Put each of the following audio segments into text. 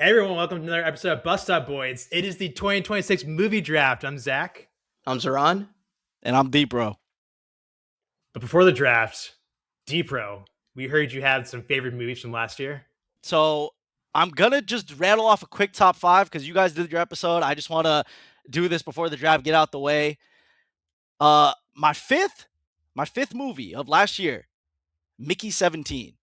Hey everyone, welcome to another episode of Bust Up Boys. It is the 2026 movie draft. I'm Zach. I'm Zahran. And I'm Deepro. But before the draft, Deepro, we heard you had some favorite movies from last year. So I'm going to just rattle off a quick top 5 because you guys did your episode. I just want to do this before the draft, get out the way. My fifth movie of last year, Mickey 17.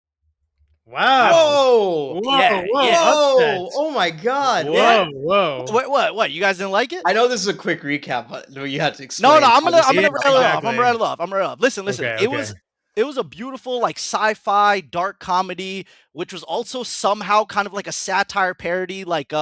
Wow. Whoa. Yeah, Whoa. yeah. Oh my God. Whoa, Yeah. whoa. What? You guys didn't like it? I know this is a quick recap, but you had to explain. No, I'm gonna rattle it off. exactly. I'm gonna rattle it off. Listen. Okay. It was a beautiful like sci-fi dark comedy, which was also somehow kind of like a satire parody. Like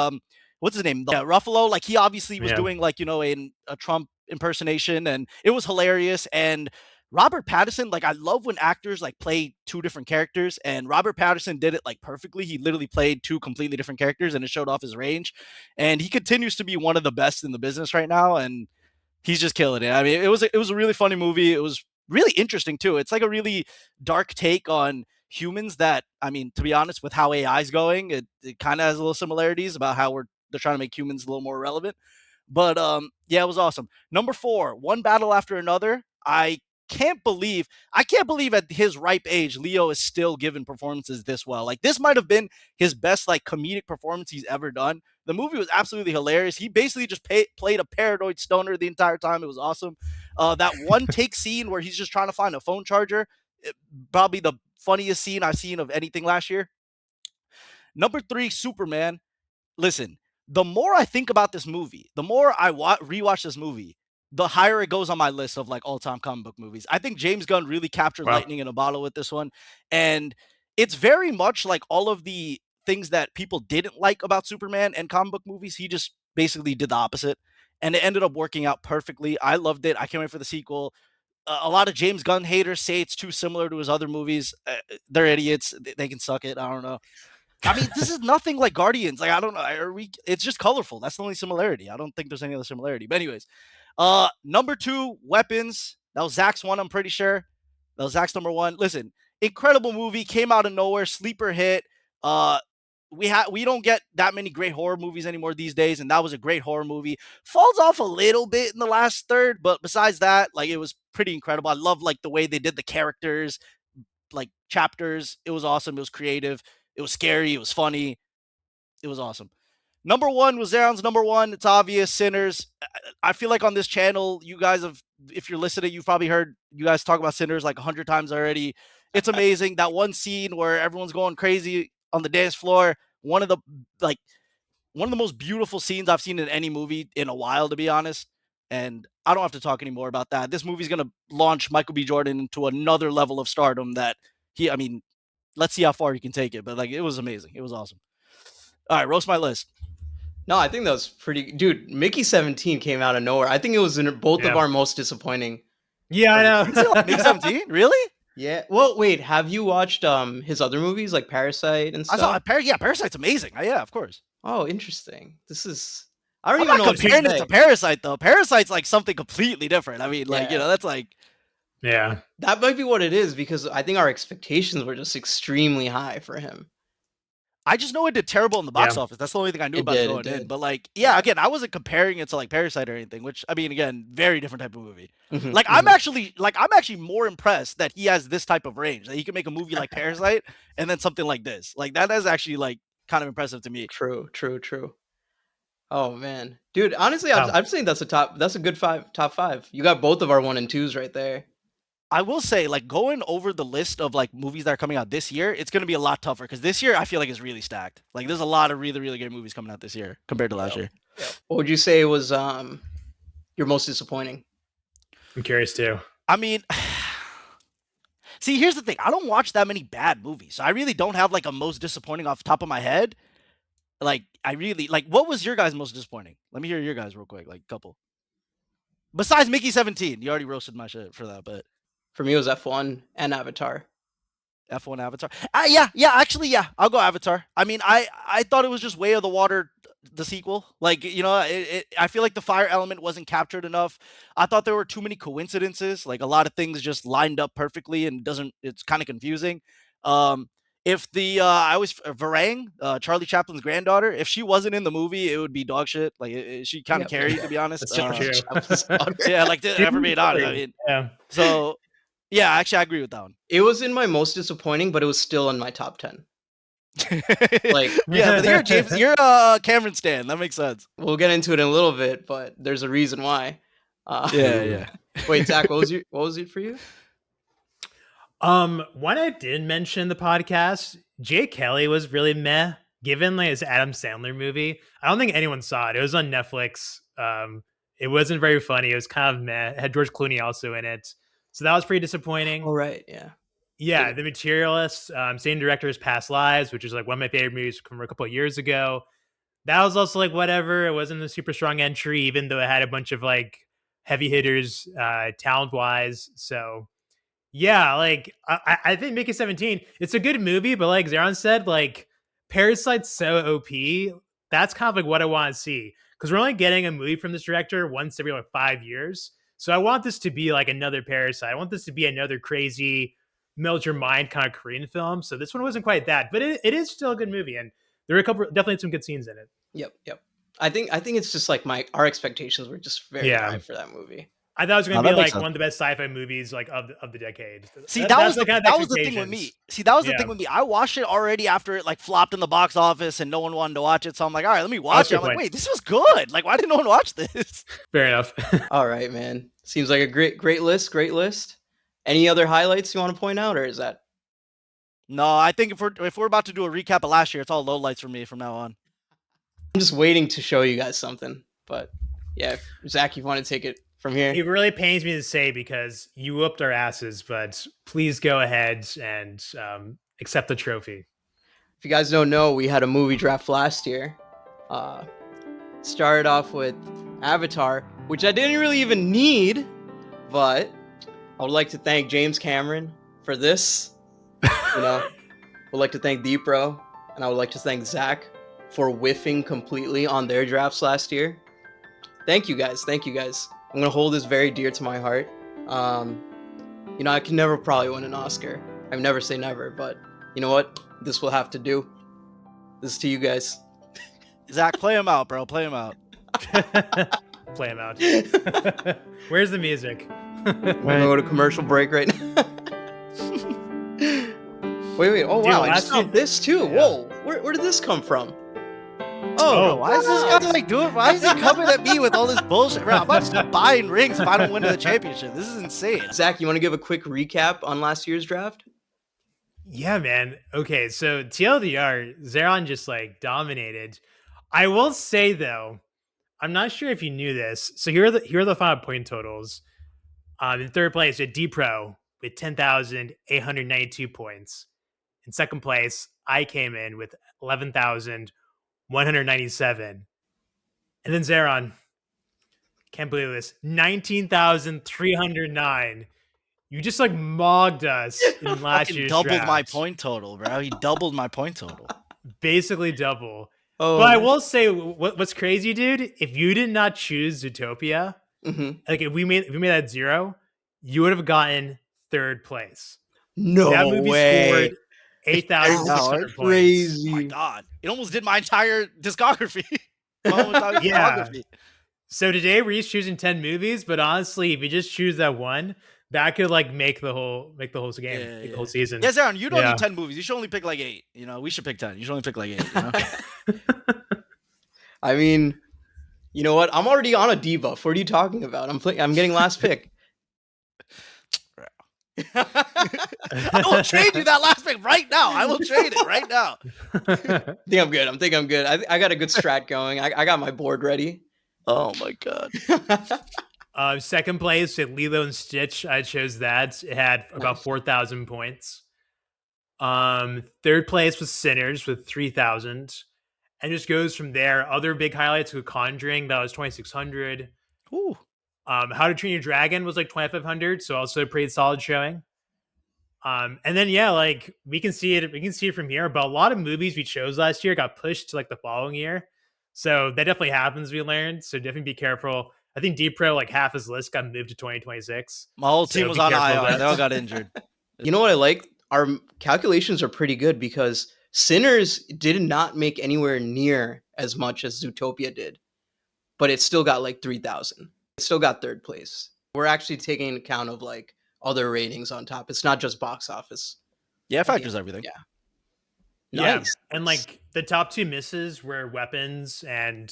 what's his name? Ruffalo. Like he obviously was doing like a Trump impersonation, and it was hilarious. And Robert Pattinson, like I love when actors like play two different characters, and Robert Pattinson did it like perfectly. He literally played two completely different characters, and it showed off his range. And he continues to be one of the best in the business right now, and he's just killing it. I mean, it was a really funny movie. It was really interesting too. It's like a really dark take on humans that, I mean, to be honest, with how AI is going, it kind of has a little similarities about how they're trying to make humans a little more relevant. But yeah, it was awesome. Number 4, One Battle After Another. I can't believe at his ripe age, Leo is still giving performances this well. Like this might have been his best like comedic performance he's ever done. The movie was absolutely hilarious. He basically just played a paranoid stoner the entire time. It was awesome. That one take scene where he's just trying to find a phone charger, probably the funniest scene I've seen of anything last year. Number 3, Superman. Listen, the more I think about this movie, the more I rewatch this movie, the higher it goes on my list of like all-time comic book movies. I think James Gunn really captured lightning in a bottle with this one. And it's very much like all of the things that people didn't like about Superman and comic book movies. He just basically did the opposite. And it ended up working out perfectly. I loved it. I can't wait for the sequel. A lot of James Gunn haters say it's too similar to his other movies. They're idiots. They can suck it. I don't know. I mean, this is nothing like Guardians. Like, I don't know. It's just colorful. That's the only similarity. I don't think there's any other similarity. But anyways, number 2, Weapons. That was Zach's one, I'm pretty sure. That was Zach's number 1. Listen, incredible movie. Came out of nowhere. Sleeper hit. We don't get that many great horror movies anymore these days, and that was a great horror movie. Falls off a little bit in the last third, but besides that, like it was pretty incredible. I love like the way they did the characters, like chapters. It was awesome. It was creative. It was scary. It was funny. It was awesome. Number 1 was Zaron's number 1. It's obvious, Sinners. I feel like on this channel, you guys have, if you're listening, you've probably heard you guys talk about Sinners like 100 times already. It's amazing. That one scene where everyone's going crazy on the dance floor, one of the most beautiful scenes I've seen in any movie in a while, to be honest. And I don't have to talk anymore about that. This movie's going to launch Michael B. Jordan into another level of stardom that let's see how far you can take it. But like, it was amazing. It was awesome. All right, roast my list. No, I think that was pretty. Dude, Mickey 17 came out of nowhere. I think it was in both of our most disappointing. Yeah, I know. Mickey 17? Really? Yeah. Well, wait. Have you watched his other movies like Parasite and stuff? I saw Parasite's amazing. Yeah, of course. Oh, interesting. I don't I'm even not know comparing it to Parasite though. Parasite's like something completely different. I mean, like that's like. Yeah. That might be what it is because I think our expectations were just extremely high for him. I just know it did terrible in the box office. That's the only thing I knew about it going in. But like, again, I wasn't comparing it to like Parasite or anything, which I mean, again, very different type of movie. Like I'm actually more impressed that he has this type of range, that he can make a movie like Parasite and then something like this. Like that is actually like kind of impressive to me. True. Oh man, dude. Honestly, I'm saying that's a good top 5. You got both of our 1 and 2s right there. I will say, like, going over the list of like movies that are coming out this year, it's going to be a lot tougher because this year I feel like it's really stacked. Like, there's a lot of really, really great movies coming out this year compared to last year. What would you say was your most disappointing? I'm curious too. I mean, see, here's the thing. I don't watch that many bad movies, so I really don't have like a most disappointing off the top of my head. Like, what was your guys' most disappointing? Let me hear your guys real quick, like a couple. Besides Mickey 17, you already roasted my shit for that, but. For me, it was F1 and Avatar. F1 Avatar. Actually, I'll go Avatar. I mean, I thought it was just Way of the Water, the sequel. Like, I feel like the fire element wasn't captured enough. I thought there were too many coincidences. Like, a lot of things just lined up perfectly and it's kind of confusing. if the I was Varang, Charlie Chaplin's granddaughter, if she wasn't in the movie, it would be dog shit. Like she kind of carried, to be honest. That's so true. Yeah, like ever made on it. I mean, yeah. So yeah, actually, I agree with that one. It was in my most disappointing, but it was still in my top 10. Like, yeah, but you're Cameron Stan. That makes sense. We'll get into it in a little bit, but there's a reason why. Yeah. Wait, Zach, what was it for you? One I didn't mention in the podcast, Jay Kelly was really meh, given like his Adam Sandler movie. I don't think anyone saw it. It was on Netflix. It wasn't very funny. It was kind of meh. It had George Clooney also in it. So that was pretty disappointing. Oh, right. Yeah. Yeah, The Materialist, same director as Past Lives, which is like one of my favorite movies from a couple of years ago. That was also like whatever. It wasn't a super strong entry, even though it had a bunch of like heavy hitters talent-wise. So yeah, like I think Mickey 17, it's a good movie, but like Zahran said, like Parasite's so OP. That's kind of like what I want to see. Because we're only getting a movie from this director once every like 5 years. So I want this to be like another Parasite. I want this to be another crazy melt your mind kind of Korean film. So this one wasn't quite that, but it is still a good movie, and there are definitely some good scenes in it. Yep. I think it's just like our expectations were just very high for that movie. I thought it was going to be like one of the best sci-fi movies like of the decade. See, that was the thing with me. The thing with me. I watched it already after it like flopped in the box office and no one wanted to watch it. So I'm like, all right, let me watch it. I'm like, wait, this was good. Like, why didn't no one watch this? Fair enough. All right, man. Seems like a great list. Great list. Any other highlights you want to point out, or is that? No, I think if we're about to do a recap of last year, it's all lowlights for me from now on. I'm just waiting to show you guys something, but yeah, Zach, you want to take it from here? It really pains me to say because you whooped our asses, but please go ahead and accept the trophy. If you guys don't know, we had a movie draft last year. Started off with Avatar, which I didn't really even need, but I would like to thank James Cameron for this. I would like to thank Deepro, and I would like to thank Zach for whiffing completely on their drafts last year. Thank you guys. I'm going to hold this very dear to my heart. I can never probably win an Oscar. I never say never, but you know what? This will have to do. This is to you guys. Zach, play him out, bro. Play him out. Play him out. Where's the music? I'm going to go to commercial break right now. Wait. Oh, wow. I just found this too. Yeah. Whoa. Where did this come from? Oh, why is this guy like doing? Why is he coming at me with all this bullshit? Bro, I'm about to start buying rings if I don't win the championship. This is insane. Zach, you want to give a quick recap on last year's draft? Yeah, man. Okay, so TLDR, Zahran just like dominated. I will say though, I'm not sure if you knew this. So here are the final point totals. In third place, at Deepro with 10,892 points. In second place, I came in with 11,197. And then Zahran, can't believe this, 19,309. You just like mogged us in last year's draft. Doubled my point total, bro. He doubled my point total. Basically double. Oh, but I will say, what's crazy, dude? If you did not choose Zootopia, like if we made that 0, you would have gotten third place. No that movie way. Scored 8,600 points. Crazy. Oh my god! It almost did my entire discography. Discography. So today we're each choosing 10 movies, but honestly, if you just choose that one, that could like make the whole game, the whole season. Yeah, Zahran, you don't need 10 movies. You should only pick like 8. We should pick 10. You should only pick like 8. I mean, you know what? I'm already on a debuff. What are you talking about? I'm getting last pick. I will trade you that last pick right now. I will trade it right now. I think I'm good. I got a good strat going. I got my board ready. Oh my god. Second place at Lilo and Stitch. I chose that. It had about 4,000 points. Third place was Sinners with 3,000. And just goes from there. Other big highlights with Conjuring, that was 2,600. Ooh. How to Train Your Dragon was like 2,500, so also a pretty solid showing. And then like we can see it from here. But a lot of movies we chose last year got pushed to like the following year. So that definitely happens, we learned. So definitely be careful. I think Deepro, like half his list got moved to 2026. My whole team was on IR. They all got injured. You know what I like? our calculations are pretty good because Sinners did not make anywhere near as much as Zootopia did, but it still got like 3,000. It still got third place. We're actually taking account of like other ratings on top. It's not just box office. Yeah, it factors everything. Yeah. Yeah, Nice. and like the top two misses were Weapons and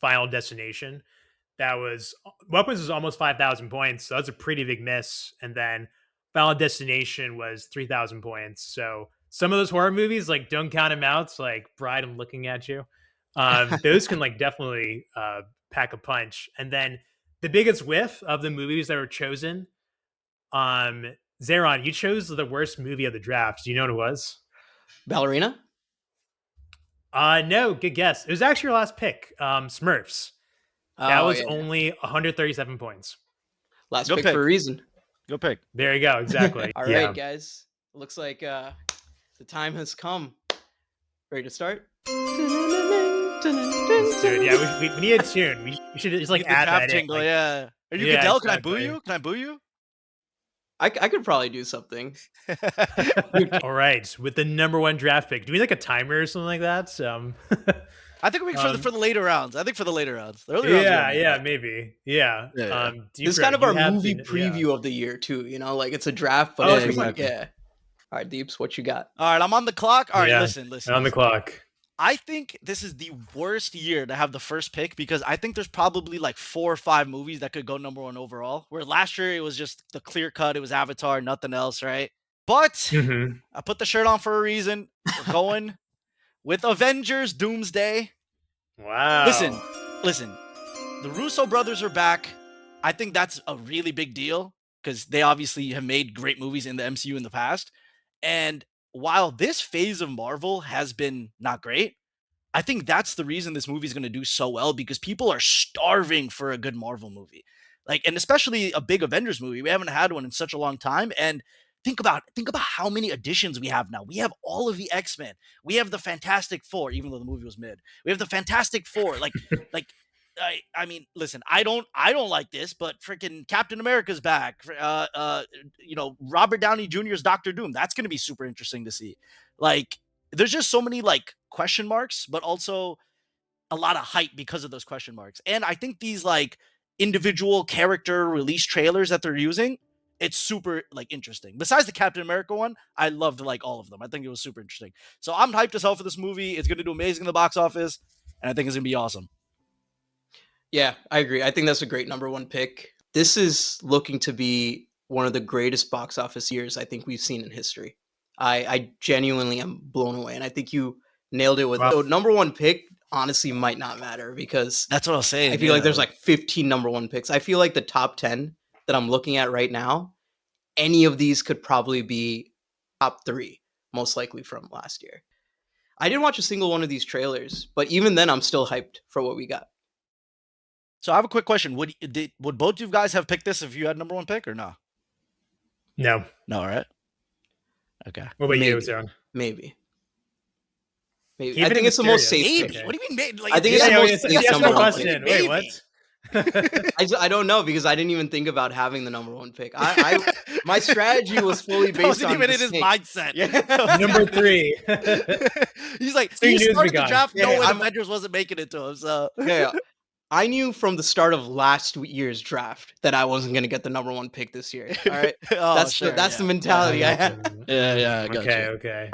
Final Destination. Weapons was almost 5,000 points, so that's a pretty big miss. And then Final Destination was 3,000 points. So some of those horror movies, like don't count them out. So like Bride, I'm looking at you. Those can like definitely pack a punch. And then the biggest whiff of the movies that were chosen, Zahran, you chose the worst movie of the draft. Do you know what it was? Ballerina? No, good guess. It was actually your last pick. Smurfs. That was yeah. only 137 points. Last Go pick pick. for a reason. Go pick. There you go. Exactly. All right, guys. Looks like the time has come. Ready to start? Let's do it. Yeah, we need a tune. We should just like Get the add draft that jingle. in. Like, Yeah. Are you yeah, Goodell? Can I boo exactly. you? Can I boo you? I could probably do something. All right, with the number one draft pick, do we like a timer or something like that? I think we for the later rounds. I think for the later rounds. The early rounds. Yeah, maybe. Yeah. Yeah. This is kind of our movie preview of the year too. You know, like it's a draft, but it's exactly. yeah. All right, Deeps, what you got? All right, I'm on the clock. All right, Yeah, listen. on the clock. I think this is the worst year to have the first pick because I think there's probably like 4 or 5 movies that could go number one overall. Where last year it was just the clear cut. It was Avatar, nothing else, right? But I put the shirt on for a reason. We're going with Avengers Doomsday. Wow. Listen. The Russo brothers are back. I think that's a really big deal because they obviously have made great movies in the MCU in the past. And while this phase of Marvel has been not great, I think that's the reason this movie is going to do so well because people are starving for a good Marvel movie. Like, and especially a big Avengers movie. We haven't had one in such a long time. And think about how many additions we have now. We have all of the X-Men. We have the Fantastic Four, even though the movie was mid. We have the Fantastic Four. I mean, listen, I don't like this, but freaking Captain America's back. Robert Downey Jr.'s Doctor Doom. That's going to be super interesting to see. Like, there's just so many like question marks, but also a lot of hype because of those question marks. And I think these like individual character release trailers that they're using, it's super like interesting. Besides the Captain America one, I loved like all of them. I think it was super interesting. So I'm hyped as hell for this movie. It's going to do amazing in the box office, and I think it's going to be awesome. Yeah, I agree. I think that's a great number one pick. This is looking to be one of the greatest box office years I think we've seen in history. I genuinely am blown away, and I think you nailed it with the number one pick. Honestly, might not matter because that's what I'll say. I feel like there's like 15 number one picks. I feel like the top 10 that I'm looking at right now, any of these could probably be top 3, most likely from last year. I didn't watch a single one of these trailers, but even then, I'm still hyped for what we got. So I have a quick question. Would both of you guys have picked this if you had number one pick or no? No. No, right? Okay. What about you, Zahran? Maybe. I think it's the most safe. Maybe. What do you mean maybe? Like, I think it's the most safe number one pick. Wait, what? I don't know because I didn't even think about having the number one pick. My strategy was fully based on even in his mindset. Yeah. Number 3. He's like, he started the draft knowing Avengers wasn't making it to him. So yeah. I knew from the start of last year's draft that I wasn't going to get the number one pick this year. All right, that's the mentality I had. Yeah. Okay.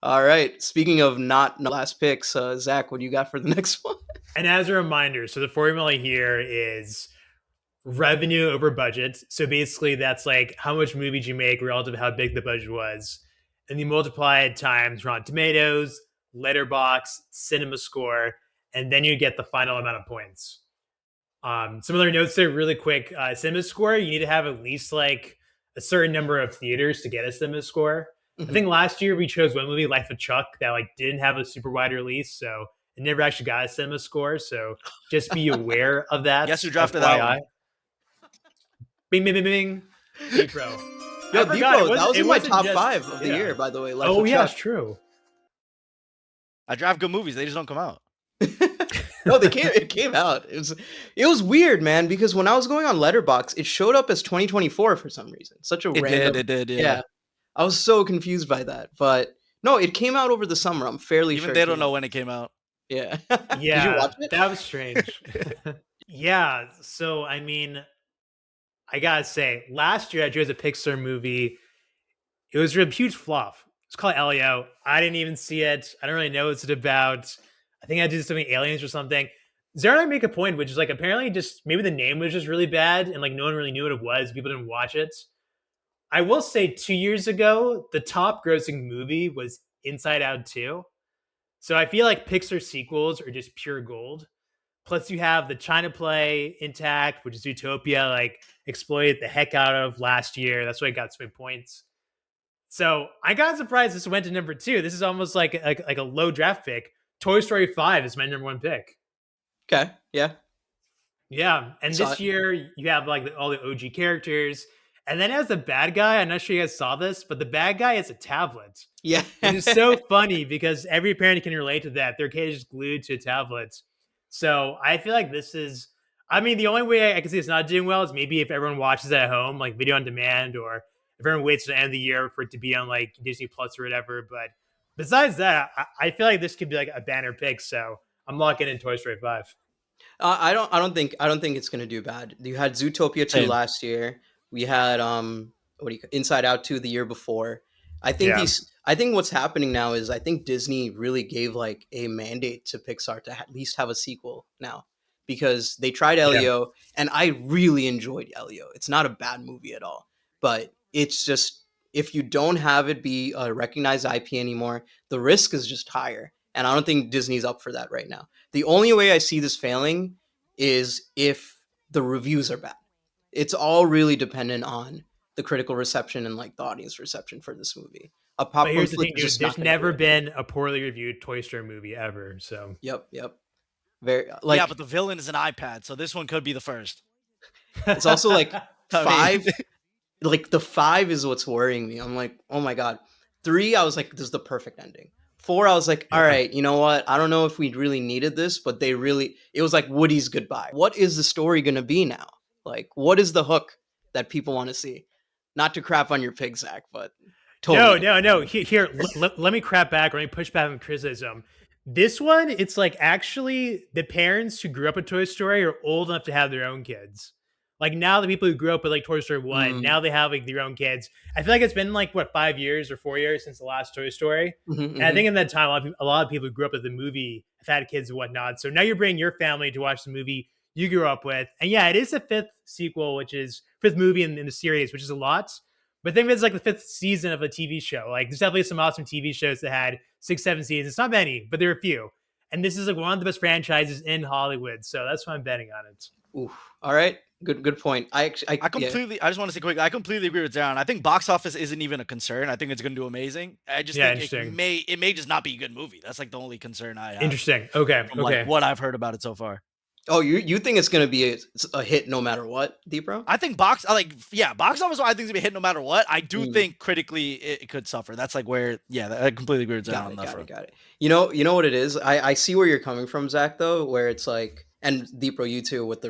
All right. Speaking of not last picks, Zach, what do you got for the next one? And as a reminder, so the formula here is revenue over budget. So basically, that's like how much movies you make relative to how big the budget was, and you multiply it times Rotten Tomatoes, Letterboxd, Cinema Score. And then you get the final amount of points. Some other notes there really quick. Cinema Score, you need to have at least like a certain number of theaters to get a Cinema Score. I think last year we chose one movie, Life of Chuck, that like didn't have a super wide release, so it never actually got a Cinema Score. So just be aware of that. Guess who drafted that one? Bing, bing, bing, bing. Deepro. Yo, Deepro, that was in my top 5 of the year, by the way. Life of Chuck. That's true. I draft good movies. They just don't come out. No, it came out. It was weird, man, because when I was going on Letterboxd, it showed up as 2024 for some reason. Such a random. It did, Yeah. I was so confused by that. But no, it came out over the summer. I'm fairly Even sure. they don't know when it came out. Yeah. Yeah, Did you watch it? that was strange. Yeah, so I mean, I gotta say, last year I chose a Pixar movie. It was a huge flop. It's called Elio. I didn't even see it. I don't really know what it's about. I think I did something aliens or something. Zara and I make a point, which is like apparently just maybe the name was just really bad and like no one really knew what it was. People didn't watch it. I will say 2 years ago, the top grossing movie was Inside Out 2. So I feel like Pixar sequels are just pure gold. Plus, you have the China play intact, which is Zootopia, like exploited the heck out of last year. That's why it got so many points. So I got surprised this went to number 2. This is almost like a low draft pick. Toy Story 5 is my number 1 pick. Okay. Yeah. Yeah, and Saw this it. year you have like all the OG characters, and then as the bad guy, I'm not sure you guys saw this, but the bad guy is a tablet. Yeah. Which is so funny because every parent can relate to that. Their kid is glued to tablets. So I feel like this is, I mean, the only way I can see it's not doing well is maybe if everyone watches it at home, like video on demand, or if everyone waits to the end of the year for it to be on like Disney Plus or whatever. But besides that, I feel like this could be like a banner pick. So I'm locking in Toy Story 5. I don't think it's gonna do bad. You had Zootopia 2 Same. last year. We had what do you Inside Out 2 the year before. Yeah. I think what's happening now is I think Disney really gave like a mandate to Pixar to at least have a sequel now, because they tried Yeah. Elio and I really enjoyed Elio. It's not a bad movie at all, but it's just, if you don't have it be a recognized IP anymore, the risk is just higher. And I don't think Disney's up for that right now. The only way I see this failing is if the reviews are bad. It's all really dependent on the critical reception and like the audience reception for this movie. A But popcorn here's the flick thing, is dude. just There's not going to do never it. been a poorly reviewed Toy Story movie ever. So Yep. Very like, yeah, but the villain is an iPad, so this one could be the first. it's also like I mean- 5. Like the 5 is what's worrying me. I'm like, oh my god. 3, I was like, this is the perfect ending. 4, I was like, all Yeah. right, you know what? I don't know if we really needed this, but it was like Woody's goodbye. What is the story going to be now? Like, what is the hook that people want to see? Not to crap on your pig, Zach, but totally. No. Here, let me crap back or let me push back on criticism. This one, it's like actually the parents who grew up with Toy Story are old enough to have their own kids. Like now, the people who grew up with like Toy Story 1, now they have like their own kids. I feel like it's been like what 5 years or 4 years since the last Toy Story, and I think in that time, a lot of people who grew up with the movie have had kids and whatnot. So now you're bringing your family to watch the movie you grew up with, and yeah, it is the 5th sequel, which is 5th movie in the series, which is a lot. But think of it as like the 5th season of a TV show. Like there's definitely some awesome TV shows that had 6, 7 seasons. It's not many, but there are a few. And this is like one of the best franchises in Hollywood. So that's why I'm betting on it. Oof. All right. Good point. I just want to say quick. I completely agree with Zahran. I think box office isn't even a concern. I think it's going to do amazing. I just think it may just not be a good movie. That's like the only concern I have. Interesting. Okay. From, like, what I've heard about it so far. Oh, you think it's going to be a hit no matter what, Deepro? I think box office. I think it's gonna be a hit no matter what. I do think critically it could suffer. That's like where, I completely agree with Zach on that front. Got it. You know what it is. I see where you're coming from, Zach. Though, where it's like, and Deepro, you too, with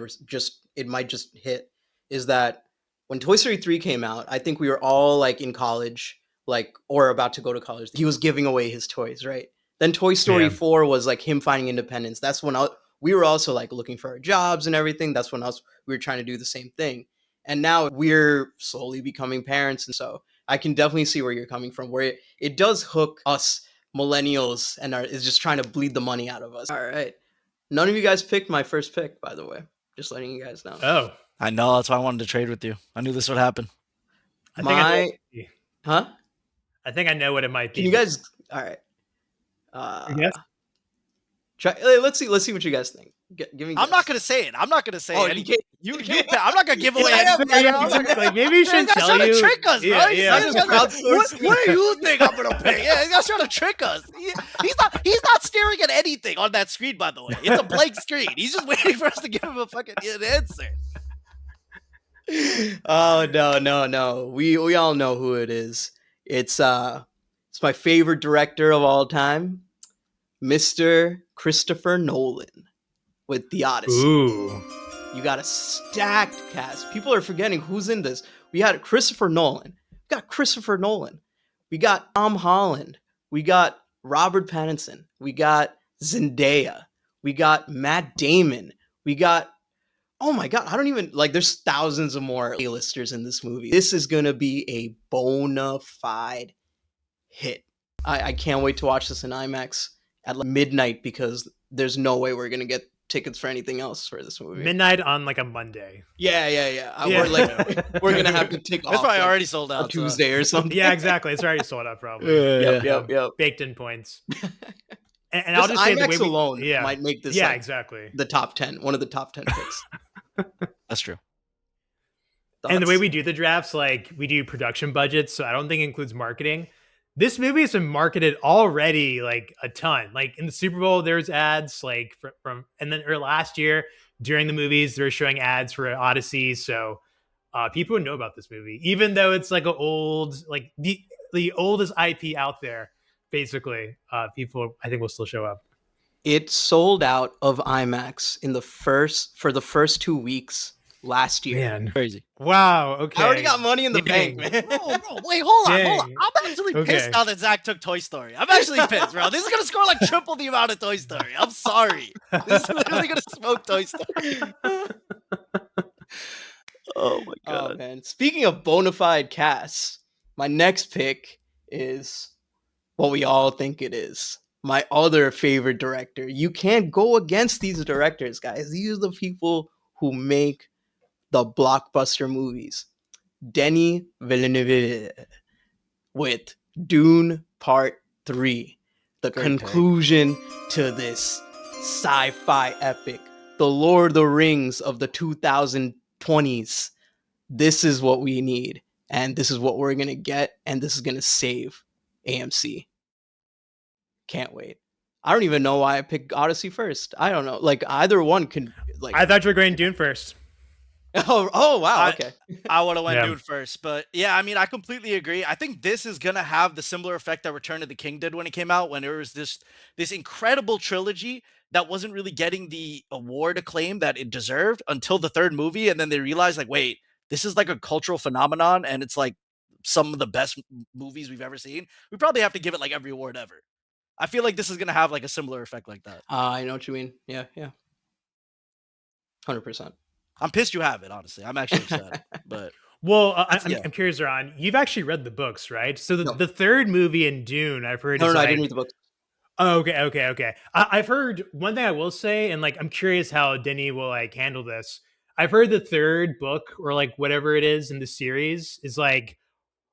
it might just hit. Is that when Toy Story 3 came out? I think we were all like in college, like or about to go to college. He was giving away his toys, right? Then Toy Story 4 was like him finding independence. That's when we were also like looking for our jobs and everything. That's when we were trying to do the same thing. And now we're slowly becoming parents. And so I can definitely see where you're coming from, where it does hook us millennials and is just trying to bleed the money out of us. All right. None of you guys picked my first pick, by the way. Just letting you guys know. Oh. I know. That's why I wanted to trade with you. I knew this would happen. I think I know what it might be. Can you guys... All right. Let's see what you guys think. Give me. I'm not gonna say it. I'm not gonna say it. I'm not gonna give away anything. Maybe you shouldn't tell you. Trying to trick us, bro. What do you think I'm gonna pay? Yeah, he's trying to trick us. He's not staring at anything on that screen. By the way, it's a blank screen. He's just waiting for us to give him a fucking answer. Oh no. We all know who it is. It's my favorite director of all time, Mr. Christopher Nolan. with The Odyssey. Ooh. You got a stacked cast. People are forgetting who's in this. We had Christopher Nolan. We got Tom Holland. We got Robert Pattinson. We got Zendaya. We got Matt Damon. We got, oh my God, I don't even, like, there's thousands of more A-listers in this movie. This is going to be a bona fide hit. I can't wait to watch this in IMAX at like midnight because there's no way we're going to get tickets for anything else for this movie. Midnight on like a Monday. Yeah. We're going to have to take off. It's probably like, already sold out. a Tuesday or something. Yeah, exactly. It's already sold out probably. Yep. Baked in points. And This I'll just say the IMAX way alone might make this exactly. the top 10, one of the top 10 picks. That's true. Thoughts? And the way we do the drafts, like we do production budgets, so I don't think it includes marketing. This movie has been marketed already like a ton. Like in the Super Bowl, there's ads like from and then or last year during the movies, they're showing ads for Odyssey. So people know about this movie, even though it's like an old, like the oldest IP out there. Basically, people I think will still show up. It sold out of IMAX for the first 2 weeks last year. Man, Crazy. Wow. Okay. I already got money in the bank, man. Bro, wait, hold on. Dang. I'm actually pissed now that Zach took Toy Story. I'm actually pissed, bro. This is gonna score like triple the amount of Toy Story. I'm sorry. This is literally gonna smoke Toy Story. Oh my God. Oh man. Speaking of bona fide casts, my next pick is what we all think it is. My other favorite director. You can't go against these directors, guys. These are the people who make the blockbuster movies. Denis Villeneuve with Dune Part 3. The Great conclusion to this sci-fi epic. The Lord of the Rings of the 2020s. This is what we need. And this is what we're going to get. And this is going to save AMC. Can't wait. I don't even know why I picked Odyssey first. I don't know. Like either one can. Like I thought you were going Dune first. Oh wow. Okay. I would have went Yeah. Dune first, but yeah, I mean, I completely agree. I think this is gonna have the similar effect that Return of the King did when it came out, when there was this incredible trilogy that wasn't really getting the award acclaim that it deserved until the third movie, and then they realized, like, wait, this is like a cultural phenomenon, and it's like some of the best movies we've ever seen. We probably have to give it like every award ever. I feel like this is gonna have like a similar effect like that. I know what you mean. Yeah. 100%. I'm pissed you have it, honestly. I'm actually upset, but Well, yeah. I'm curious, Ron. You've actually read the books, right? So No. the third movie in Dune, I've heard. No, is I like, didn't read the book. Oh, okay. I've heard one thing I will say, and like I'm curious how Denis will like handle this. I've heard the third book or like whatever it is in the series is like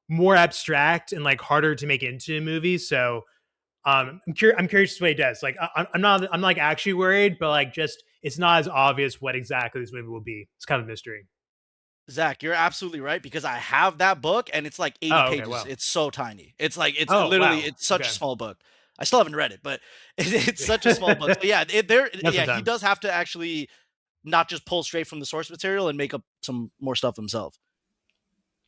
more abstract and like harder to make into a movie. So I'm curious what he does. Like I'm not like actually worried, but like just it's not as obvious what exactly this movie will be. It's kind of a mystery. Zach, you're absolutely right, because I have that book and it's like 80 pages. Wow. It's so tiny. It's like Wow. it's such Okay. a small book. I still haven't read it, but it's such a small book. So yeah, he does have to actually not just pull straight from the source material and make up some more stuff himself.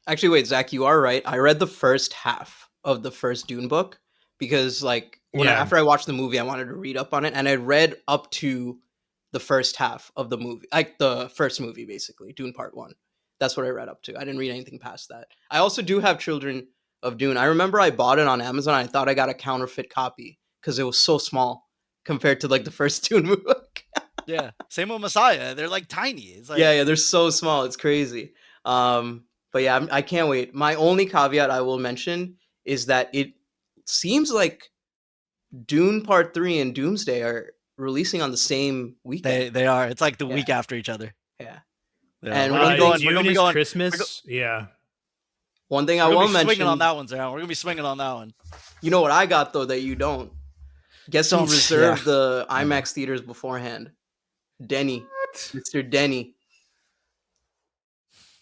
Actually, wait, Zach, you are right. I read the first half of the first Dune book because, like, after I watched the movie, I wanted to read up on it, and I read up to the first half of the movie, like the first movie, basically, Dune Part 1. That's what I read up to. I didn't read anything past that. I also do have Children of Dune. I remember I bought it on Amazon. I thought I got a counterfeit copy because it was so small compared to like the first Dune book. Yeah, same with Messiah. They're like tiny. It's like yeah, they're so small. It's crazy. But yeah, I can't wait. My only caveat I will mention is that it seems like Dune Part 3 and Doomsday are releasing on the same weekend. they are. It's like the week after each other. Yeah. And we're gonna Dune is Christmas. Yeah. One thing I will mention. Swinging on that one, Zahran. We're gonna be swinging on that one. You know what I got though that you don't? Guess who reserved the IMAX theaters beforehand? Denis. Mr. Denis.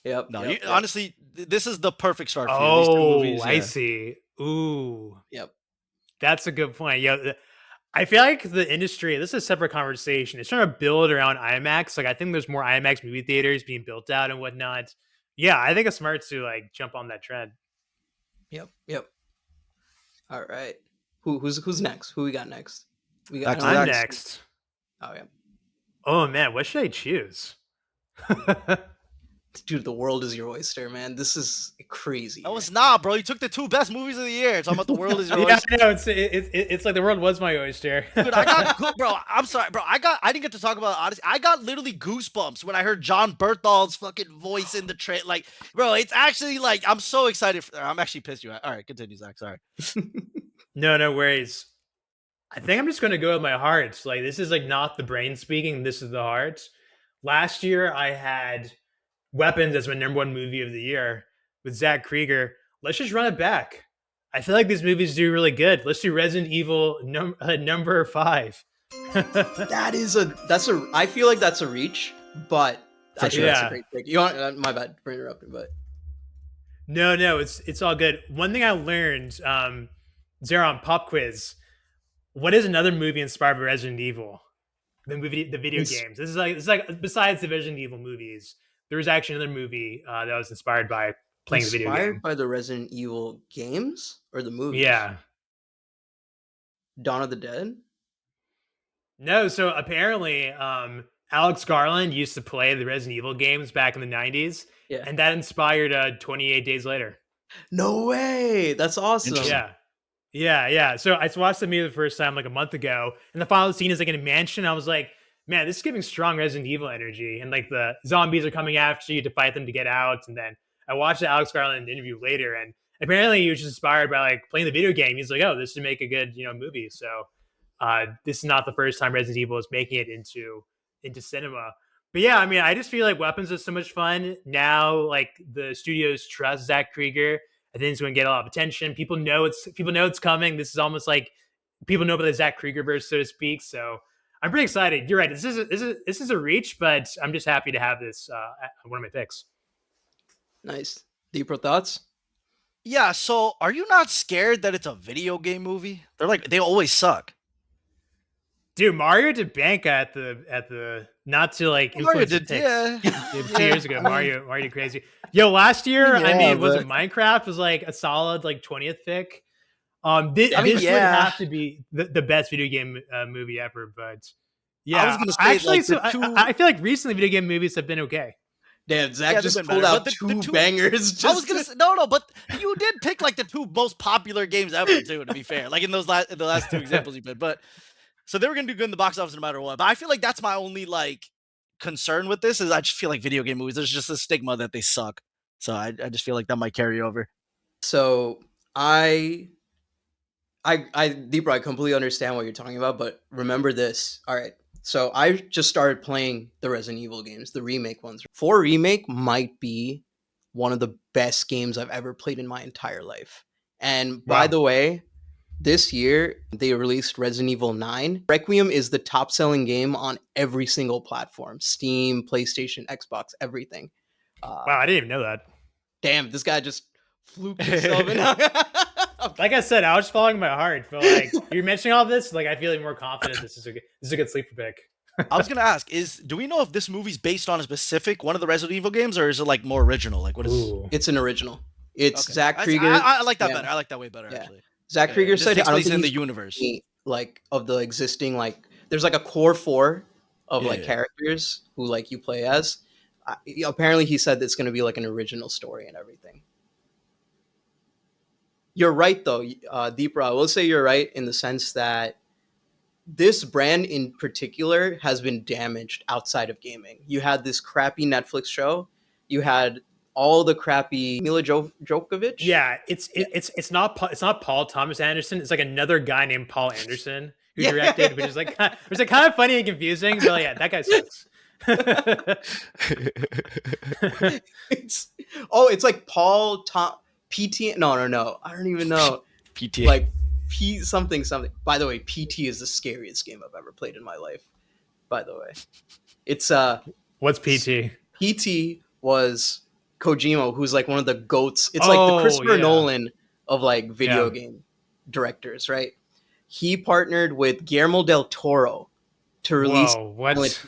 Yep. No, honestly, this is the perfect start for you. These two movies, I see. Ooh. Yep. That's a good point. Yeah. I feel like the industry, this is a separate conversation. It's trying to build around IMAX. Like I think there's more IMAX movie theaters being built out and whatnot. Yeah, I think it's smart to like jump on that trend. Yep. All right. Who's next? Who we got next? I'm next. Oh yeah. Oh man, what should I choose? Dude, the world is your oyster, man. This is crazy. No, it's not, bro. You took the 2 best movies of the year. Talking about the world is your Yeah, oyster. I know. It's like the world was my oyster. Dude, I got good, bro. I'm sorry, bro. I didn't get to talk about Odyssey. I got literally goosebumps when I heard John Berthold's fucking voice in the trailer. Like, bro, it's actually like I'm so excited. I'm actually pissed you. All right, continue, Zach. Sorry. No worries. I think I'm just gonna go with my heart. Like this is like not the brain speaking. This is the heart. Last year I had Weapons as my #1 movie of the year with Zach Krieger. Let's just run it back. I feel like these movies do really good. Let's do Resident Evil number 5. I feel like that's a reach, but I think that's a Yeah. great pick. You want, my bad for interrupting, but No, it's all good. One thing I learned, Zahran, pop quiz. What is another movie inspired by Resident Evil? The video games. This is like besides the Resident Evil movies, there was actually another movie that was inspired by playing the video game. Inspired by the Resident Evil games or the movies? Yeah. Dawn of the Dead? No, so apparently, Alex Garland used to play the Resident Evil games back in the 90s, Yeah. and that inspired 28 Days Later. No way! That's awesome. Yeah. So I watched the movie the first time like a month ago, and the final scene is like in a mansion. I was like, man, this is giving strong Resident Evil energy, and like the zombies are coming after you to fight them to get out. And then I watched the Alex Garland interview later, and apparently he was just inspired by like playing the video game. He's like, oh, this would make a good movie. So this is not the first time Resident Evil is making it into cinema. But yeah, I mean, I just feel like Weapons is so much fun now. Like the studios trust Zach Krieger. I think it's going to get a lot of attention. People know it's coming. This is almost like people know about the Zach Krieger verse, so to speak. So I'm pretty excited. You're right. This is a reach, but I'm just happy to have this one of my picks. Nice. Deepro thoughts? Yeah. So, are you not scared that it's a video game movie? They always suck. Dude, Mario did bank at the not to like influence the picks. 2 years ago. Mario did crazy. Yo, last year, was it Minecraft was like a solid like 20th pick. This would have to be the best video game movie ever. But yeah, I was gonna say, actually, like, I feel like recently video game movies have been okay. Damn, Zach just pulled out two bangers. I was gonna say, no, but you did pick like the 2 most popular games ever too. To be fair, like in the last 2 examples you picked, but. So they were going to do good in the box office no matter what. But I feel like that's my only like concern with this is I just feel like video game movies, there's just a stigma that they suck. So I just feel like that might carry over. So Deepro, I completely understand what you're talking about, but remember this. All right. So I just started playing the Resident Evil games, the remake ones. 4 Remake might be one of the best games I've ever played in my entire life. And by the way, this year, they released Resident Evil 9. Requiem is the top-selling game on every single platform. Steam, PlayStation, Xbox, everything. Wow, I didn't even know that. Damn, this guy just fluked himself in. Like I said, I was following my heart. But like you're mentioning all this, like I feel like more confident this is a good sleeper pick. I was gonna ask, do we know if this movie's based on a specific one of the Resident Evil games, or is it like more original? Like what is It's an original. It's okay. Zach Krieger. I like that better. I like that way better, actually. Zach Krieger said, I don't think in the universe, like of the existing, like there's like a core 4 of characters who like you play as. Apparently, he said it's going to be like an original story and everything. You're right, though, Deepro. I will say you're right in the sense that this brand in particular has been damaged outside of gaming. You had this crappy Netflix show. You had all the crappy Mila Djokovic. Yeah, it's not Paul Thomas Anderson. It's like another guy named Paul Anderson who directed, which is like kind of funny and confusing. But yeah, that guy sucks. It's like Paul PT. No. I don't even know. PT. Like P something. By the way, PT is the scariest game I've ever played in my life. By the way, it's What's PT? PT was Kojima, who's like one of the goats. It's like the Christopher Nolan of like video game directors, right? He partnered with Guillermo del Toro to release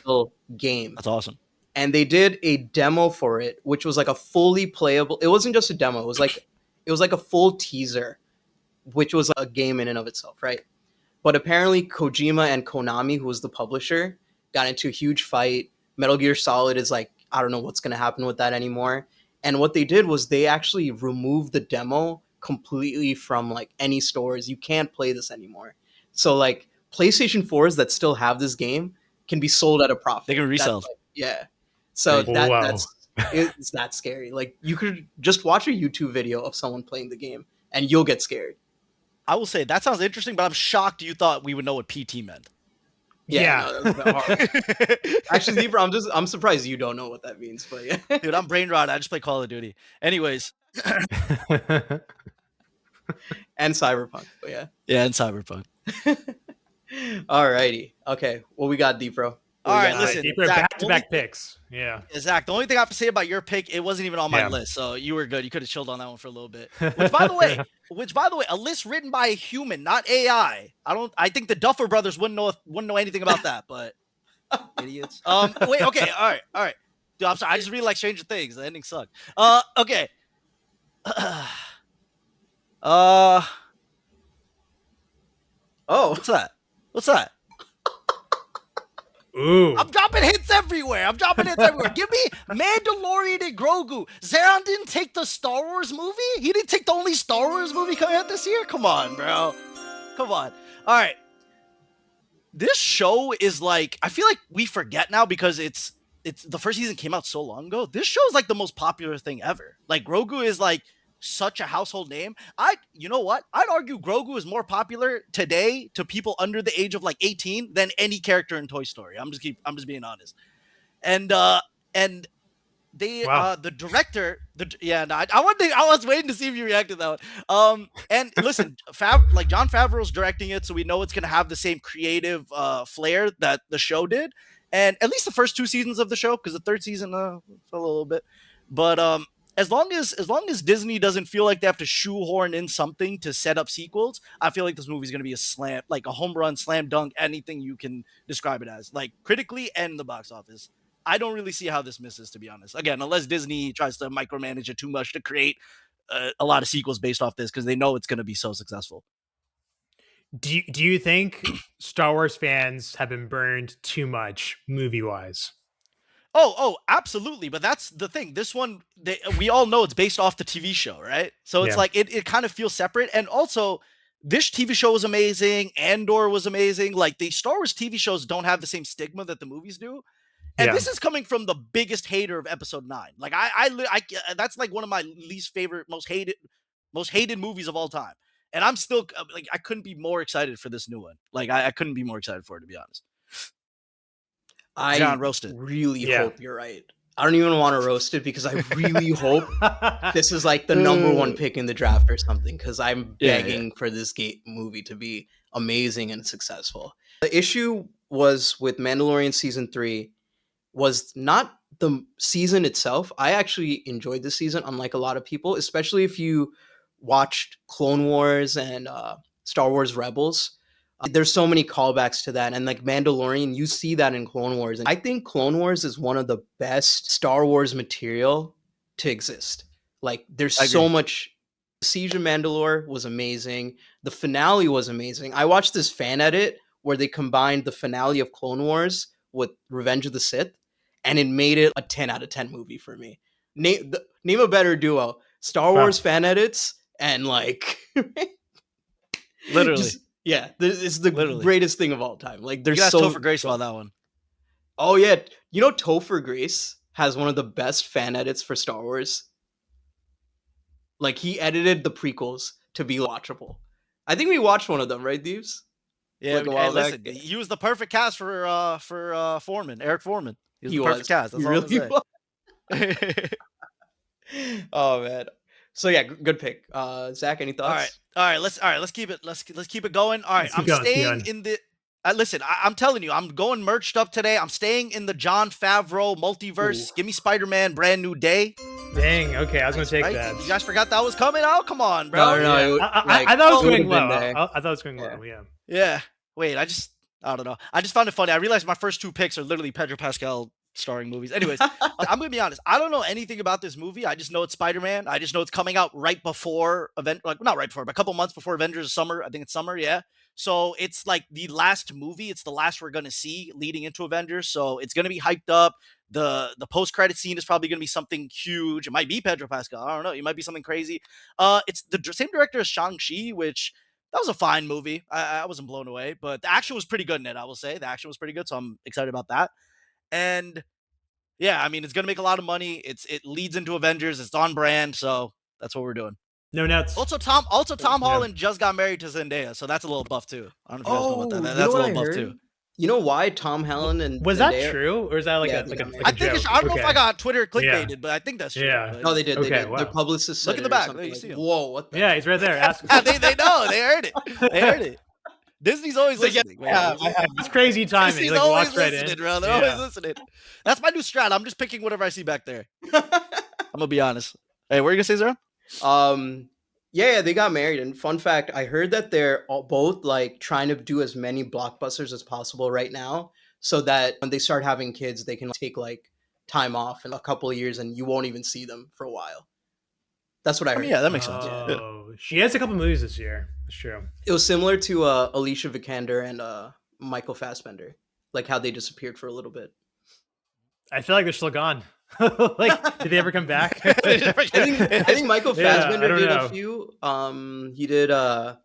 a game. That's awesome. And they did a demo for it, which was like a fully playable. It wasn't just a demo. It was like a full teaser, which was a game in and of itself, right? But apparently Kojima and Konami, who was the publisher, got into a huge fight. Metal Gear Solid is like, I don't know what's going to happen with that anymore. And what they did was they actually removed the demo completely from like any stores. You can't play this anymore. So like PlayStation 4s that still have this game can be sold at a profit. They can resell. Like, yeah. So it's that scary. Like you could just watch a YouTube video of someone playing the game and you'll get scared. I will say that sounds interesting, but I'm shocked you thought we would know what PT meant. Yeah. No, actually, Deepro, I'm surprised you don't know what that means, but yeah. Dude, I'm brain rot. I just play Call of Duty. Anyways. And Cyberpunk, but yeah. Yeah, and Cyberpunk. Alrighty. Okay. Well, we got Deepro. All right, listen. Deepro, back-to-back picks. Yeah. Zach, the only thing I have to say about your pick, it wasn't even on my list, so you were good. You could have chilled on that one for a little bit. Which, by the way, a list written by a human, not AI. I think the Duffer Brothers wouldn't know anything about that, but idiots. Wait, okay, all right. Dude, I'm sorry. I just really like Stranger Things. The ending sucked. Okay. Oh, what's that? Ooh. I'm dropping hits everywhere. Give me Mandalorian and Grogu. Zahran didn't take the Star Wars movie? He didn't take the only Star Wars movie coming out this year? Come on, bro. Come on. All right. This show is like, I feel like we forget now because it's the first season came out so long ago. This show is like the most popular thing ever. Like Grogu is like such a household name. You know what? I'd argue Grogu is more popular today to people under the age of like 18 than any character in Toy Story. I'm just being honest. And they the director, I was waiting to see if you reacted to that one. And listen, Jon Favreau's directing it, so we know it's gonna have the same creative flair that the show did. And at least the first 2 seasons of the show, because the 3rd season fell a little bit. But as long as Disney doesn't feel like they have to shoehorn in something to set up sequels, I feel like this movie's going to be a home run, slam dunk, anything you can describe it as, like critically and the box office. I don't really see how this misses, to be honest. Again, unless Disney tries to micromanage it too much to create a lot of sequels based off this, because they know it's going to be so successful. Do you think Star Wars fans have been burned too much movie-wise? Oh, absolutely. But that's the thing. This one, we all know it's based off the TV show, right? So it's like, it kind of feels separate. And also, this TV show was amazing. Andor was amazing. Like, the Star Wars TV shows don't have the same stigma that the movies do. And this is coming from the biggest hater of Episode 9. Like, I that's like one of my least favorite, most hated movies of all time. And I'm still, like, I couldn't be more excited for this new one. Like, I couldn't be more excited for it, to be honest. I really hope you're right. I don't even want to roast it because I really hope this is like the number 1 pick in the draft or something, because I'm begging for this movie to be amazing and successful. The issue was with Mandalorian season 3 was not the season itself. I actually enjoyed the season, unlike a lot of people, especially if you watched Clone Wars and Star Wars Rebels. There's so many callbacks to that, and like Mandalorian, you see that in Clone Wars. And I think Clone Wars is one of the best Star Wars material to exist. Like, there's so much. Siege of Mandalore was amazing. The finale was amazing. I watched this fan edit where they combined the finale of Clone Wars with Revenge of the Sith, and it made it a 10 out of 10 movie for me. Name a better duo: Star Wars fan edits and like literally. It's the greatest thing of all time. Like, there's Topher Grace about that one. Oh yeah, you know Topher Grace has one of the best fan edits for Star Wars. Like, he edited the prequels to be watchable. I think we watched one of them, right, Deeves? Yeah, like listen, he was the perfect cast for Foreman, Eric Foreman. He was the perfect cast. That's all really was. Oh man. So yeah, good pick. Zach, any thoughts? All right. Let's keep it going. All right, I'm staying in the. Listen, I'm telling you, I'm going merched up today. I'm staying in the Jon Favreau multiverse. Give me Spider-Man, Brand New Day. Dang. Okay, I was gonna take that. You guys forgot that was coming. Oh, come on, bro. No. I thought it was going low. I thought it was going low. Yeah. Yeah. Wait, I don't know. I just found it funny. I realized my first 2 picks are literally Pedro Pascal starring movies. Anyways, I'm gonna be honest. I don't know anything about this movie. I just know it's Spider-Man. I just know it's coming out right before not right before, but a couple months before Avengers Summer. I think it's summer, yeah. So it's like the last movie. It's the last we're gonna see leading into Avengers. So it's gonna be hyped up. The post-credit scene is probably gonna be something huge. It might be Pedro Pascal. I don't know. It might be something crazy. It's the same director as Shang-Chi, which that was a fine movie. I wasn't blown away, but the action was pretty good in it. I will say the action was pretty good, so I'm excited about that. And yeah, I mean, it's gonna make a lot of money. It leads into Avengers. It's on brand, so that's what we're doing. No nuts. Also, Tom Holland just got married to Zendaya, so that's a little buff too. I don't know if you guys know about that. That's a little buff too. You know why Tom Holland and was Zendaya... that true, or is that like a like I a think joke? I don't know if I got Twitter clickbaited, but I think that's true. Yeah. But... No, they did. They did. Wow. Their publicist said Look at the back. Like, you see him. whoa, what the... Yeah, he's right there. Ask they know. They heard it. They heard it. Disney's always listening. It's crazy timing. Disney's Like, always walks right listening, in. bro. They're always listening. That's my new strat. I'm just picking whatever I see back there. I'm gonna be honest. Hey, what are you gonna say, Zahran? Yeah, they got married. And fun fact, I heard that they're both like trying to do as many blockbusters as possible right now, so that when they start having kids, they can take like time off in a couple of years, and you won't even see them for a while. That's what I heard. Yeah, that makes sense. Oh, she has a couple movies this year. That's true. It was similar to Alicia Vikander and Michael Fassbender, like how they disappeared for a little bit. I feel like they're still gone. Like, did they ever come back? I think Michael Fassbender did know. a few. He did a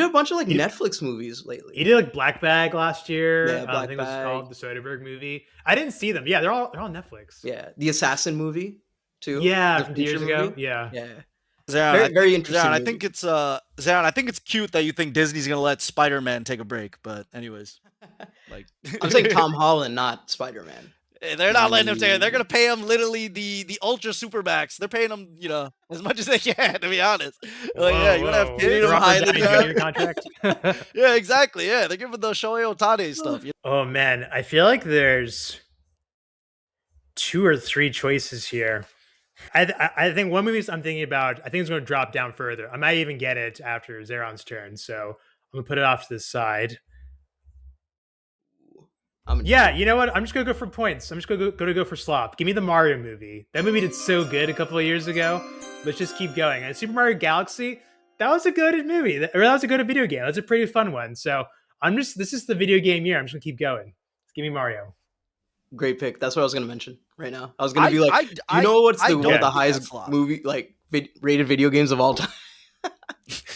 bunch of like Netflix movies lately. He did like Black Bag last year. Yeah, I think it was called the Soderbergh movie. I didn't see them. Yeah, they're all on Netflix. Yeah, the Assassin movie too. Yeah, the years ago. movie. Yeah. Zahran, very interesting. Zahran, movie. I think it's cute that you think Disney's gonna let Spider-Man take a break, but anyways, like I'm saying Tom Holland, not Spider-Man. They're not letting him take it. They're gonna pay him literally the ultra supermax. They're paying him, as much as they can. To be honest, like, yeah, you wanna have kids? Your contract. Yeah, exactly. Yeah, they're giving the Shohei Ohtani stuff. Oh man, I feel like there's 2 or 3 choices here. I think one movie I'm thinking about, I think it's going to drop down further. I might even get it after Zahran's turn, so I'm going to put it off to the side. Yeah, you know what? I'm just going to go for points. I'm just going to go for slop. Give me the Mario movie. That movie did so good a couple of years ago. Let's just keep going. And Super Mario Galaxy, that was a good movie. That was a good video game. That's a pretty fun one. So this is the video game year. I'm just going to keep going. Give me Mario. Great pick. That's what I was going to mention right now. I was going to be like, you know what's one of the highest movie rated video games of all time?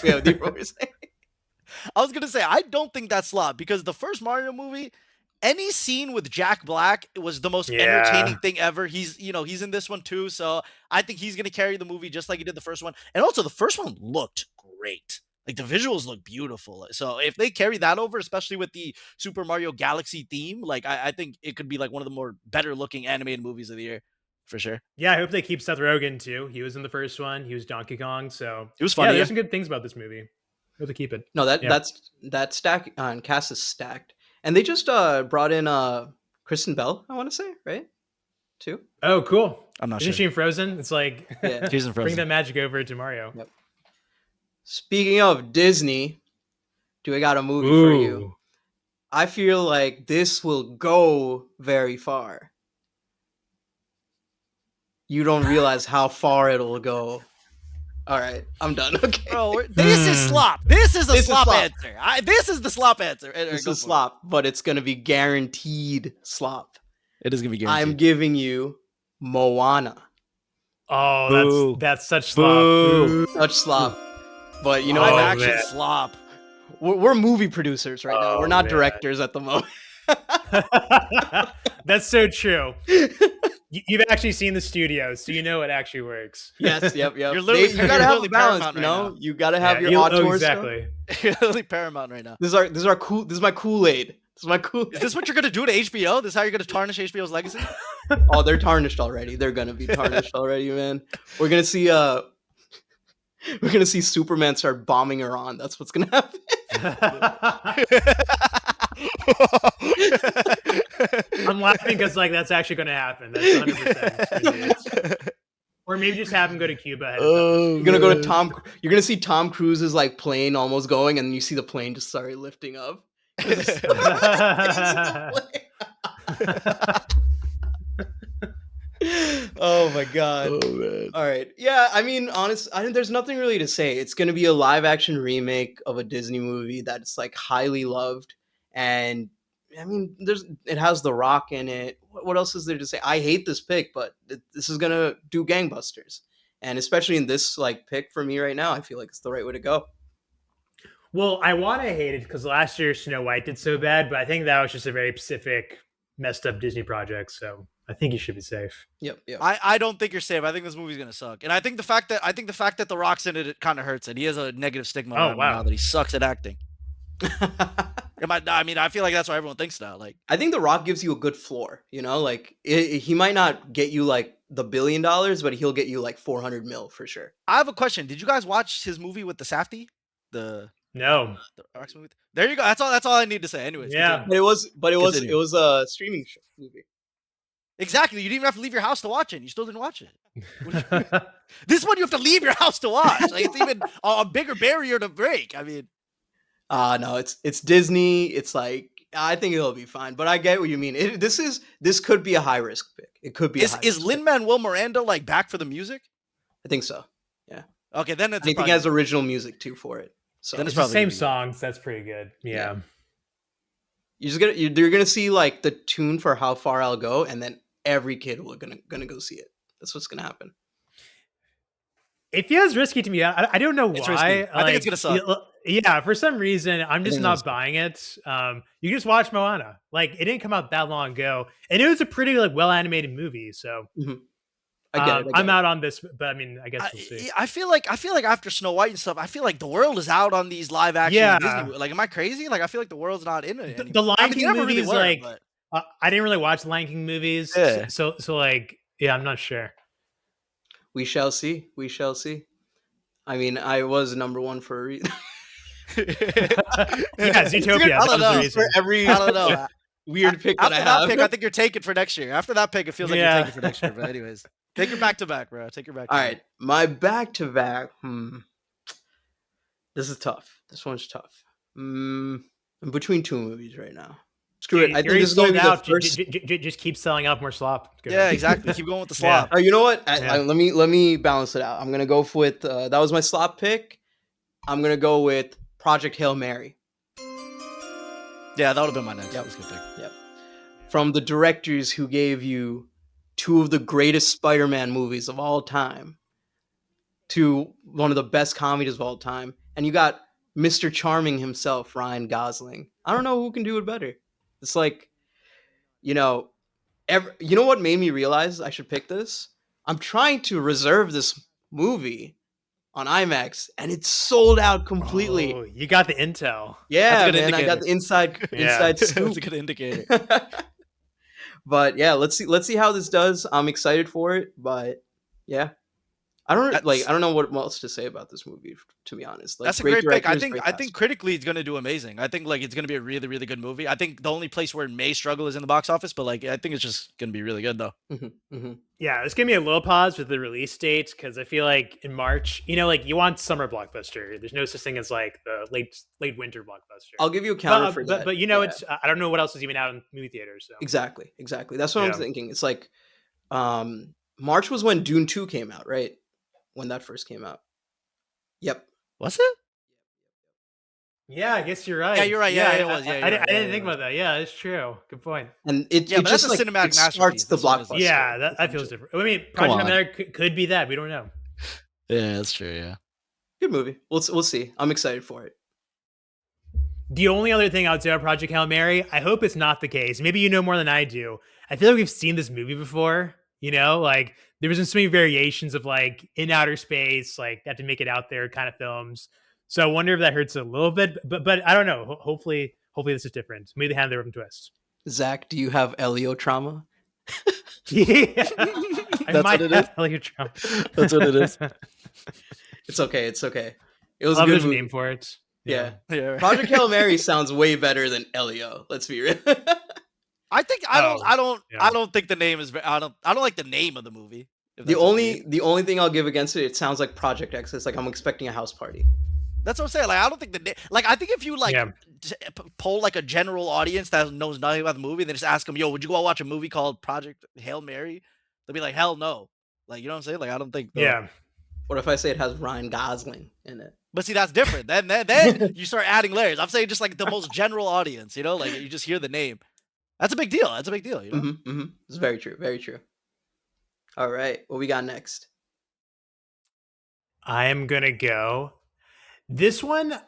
Yeah, Deepro, you're saying. I was going to say, I don't think that's slop because the first Mario movie, any scene with Jack Black was the most entertaining thing ever. He's in this one too, so I think he's going to carry the movie just like he did the first one. And also, the first one looked great. Like, the visuals look beautiful. So if they carry that over, especially with the Super Mario Galaxy theme, like I think it could be like one of the more better looking animated movies of the year, for sure. Yeah, I hope they keep Seth Rogen too. He was in the first one. He was Donkey Kong, so it was funny. Yeah, there's some good things about this movie. I hope they keep it. No, that stack on cast is stacked, and they just brought in Kristen Bell. I want to say too. Oh, cool. I'm not Isn't sure. she in Frozen? It's like She's in Frozen. Bring that magic over to Mario. Yep. Speaking of Disney, do I got a movie for you? I feel like this will go very far. You don't realize how far it'll go. All right, I'm done. Okay. Bro, this is slop. This is a slop answer. This is the slop answer. This is slop, but it's going to be guaranteed slop. It is going to be guaranteed. I'm giving you Moana. Oh, that's such slop. Such slop. But you know, action slop. We're movie producers right now. We're not directors at the moment. That's so true. You've actually seen the studios, so you know it actually works. Yes, yep. You gotta have the balance, you know. You gotta have your auteur exactly. You're literally Paramount right now. This is my Kool-Aid. Is this what you're gonna do to HBO? This is how you're gonna tarnish HBO's legacy? Oh, they're tarnished already. They're gonna be tarnished already, man. We're gonna see Superman start bombing Iran. That's what's gonna happen. I'm laughing because that's actually going to happen. That's 100%. Or maybe just have him go to Cuba. You're gonna go to You're gonna see Tom Cruise's plane almost going, and then you see the plane just start lifting up. god. Oh man. All right. Yeah, I mean, there's nothing really to say. It's going to be a live action remake of a Disney movie that's like highly loved, and I mean, it has The Rock in it. What else is there to say? I hate this pick, but this is going to do gangbusters. And especially in this like pick for me right now, I feel like it's the right way to go. Well, I want to hate it because last year Snow White did so bad, but I think that was just a very specific, messed up Disney project. So I think you should be safe. Yep. I don't think you're safe. I think this movie's gonna suck, and I think the fact that The Rock's in it kind of hurts it. He has a negative stigma around him now that he sucks at acting. I mean, I feel like that's what everyone thinks now. Like, I think The Rock gives you a good floor. You know, like he might not get you like the $1 billion, but he'll get you like 400 mil for sure. I have a question. Did you guys watch his movie with the Safdie? No. The Rock's movie. There you go. That's all I need to say. Anyways, Yeah. But it was a streaming movie. Exactly. You didn't even have to leave your house to watch it. You still didn't watch it. This one you have to leave your house to watch. Like, it's even a bigger barrier to break. I mean, no, it's Disney. It's like I think it'll be fine. But I get what you mean. This could be a high risk pick. It could be. Is Lin-Manuel Miranda like back for the music? I think so. Yeah. Okay, then I think he has original music too for it. So then it's the same songs. That's pretty good. Yeah. You're gonna see like the tune for How Far I'll Go, and then every kid will gonna go see it. That's what's gonna happen. It feels risky to me. I don't know why. I think it's gonna suck. Yeah, for some reason, I'm just not buying it. You just watch Moana. Like, it didn't come out that long ago, and it was a pretty like well animated movie. So I get it. I'm out on this, but I mean, I guess we'll see. I feel like after Snow White and stuff, I feel like the world is out on these live action Disney. Like, am I crazy? Like, I feel like the world's not in it anymore. The Lion King movies, really I didn't really watch Lion King movies, so like, yeah, I'm not sure. We shall see. We shall see. I mean, I was number one for a reason. Yeah, Zootopia. I don't know. Weird pick that I have. That pick, I think you're taking for next year. After that pick, it feels like you're taking for next year. But anyways, take your back to back, bro. Take your back. All right, my back to back. This is tough. This one's tough. I'm between two movies right now. Screw it. I think this is going to be the first. Just keep selling out more slop. Yeah, exactly. Keep going with the slop. You know what? Let me balance it out. I'm gonna go with that was my slop pick. I'm gonna go with Project Hail Mary. Yeah, that would have been my next. Yep. That's a good pick. Yep. From the directors who gave you two of the greatest Spider-Man movies of all time to one of the best comedies of all time, and you got Mr. Charming himself, Ryan Gosling. I don't know who can do it better. It's like, you know what made me realize I should pick this? I'm trying to reserve this movie on IMAX, and it's sold out completely. Oh, you got the intel. Yeah, man, I got the inside scoop. That's a good indicator. But yeah, let's see how this does. I'm excited for it, but yeah. I don't know what else to say about this movie, to be honest. Like, that's a great pick. I think critically it's going to do amazing. I think like it's going to be a really, really good movie. I think the only place where it may struggle is in the box office, but like I think it's just going to be really good though. Yeah, it's gonna be a little pause with the release date because I feel like in March, like you want summer blockbuster. There's no such thing as like the late winter blockbuster. I'll give you a counter for that. But it's I don't know what else is even out in movie theaters. So. Exactly. That's what I'm thinking. It's like March was when Dune 2 came out, right? When that first came out. Yep. Was it? Yeah, I guess you're right. Yeah, you're right. Yeah, it was. Yeah, I didn't think about that. Yeah, that's true. Good point. And it just that's a like cinematic starts the blockbuster. Yeah, that feels different. I mean, Project America could be that. We don't know. Yeah, that's true. Yeah. Good movie. We'll see. I'm excited for it. The only other thing I would say about Project Hail Mary, I hope it's not the case. Maybe you know more than I do. I feel like we've seen this movie before. Like there was so many variations of like in outer space, like have to make it out there kind of films. So I wonder if that hurts a little bit, but I don't know. Hopefully this is different. Maybe they have their own twist. Zach, do you have Elio trauma? Yeah, that's what it is. Elio trauma. That's what it is. It's okay. It was a good good name for it. Yeah. Yeah. Project Hail Mary sounds way better than Elio. Let's be real. I don't think the name is. I don't like the name of the movie. The only thing I'll give against it, it sounds like Project X. It's like I'm expecting a house party. That's what I'm saying. Like I don't think the name. Like I think if you poll like a general audience that knows nothing about the movie, and then just ask them, "Yo, would you go watch a movie called Project Hail Mary?" They'll be like, "Hell no." Like, you know what I'm saying? Like, I don't think. Yeah. What if I say it has Ryan Gosling in it? But see, that's different. Then you start adding layers. I'm saying just like the most general audience, you know, like you just hear the name. That's a big deal. That's a big deal, you know. It's very true. Very true. All right, what we got next? I am gonna go. This one,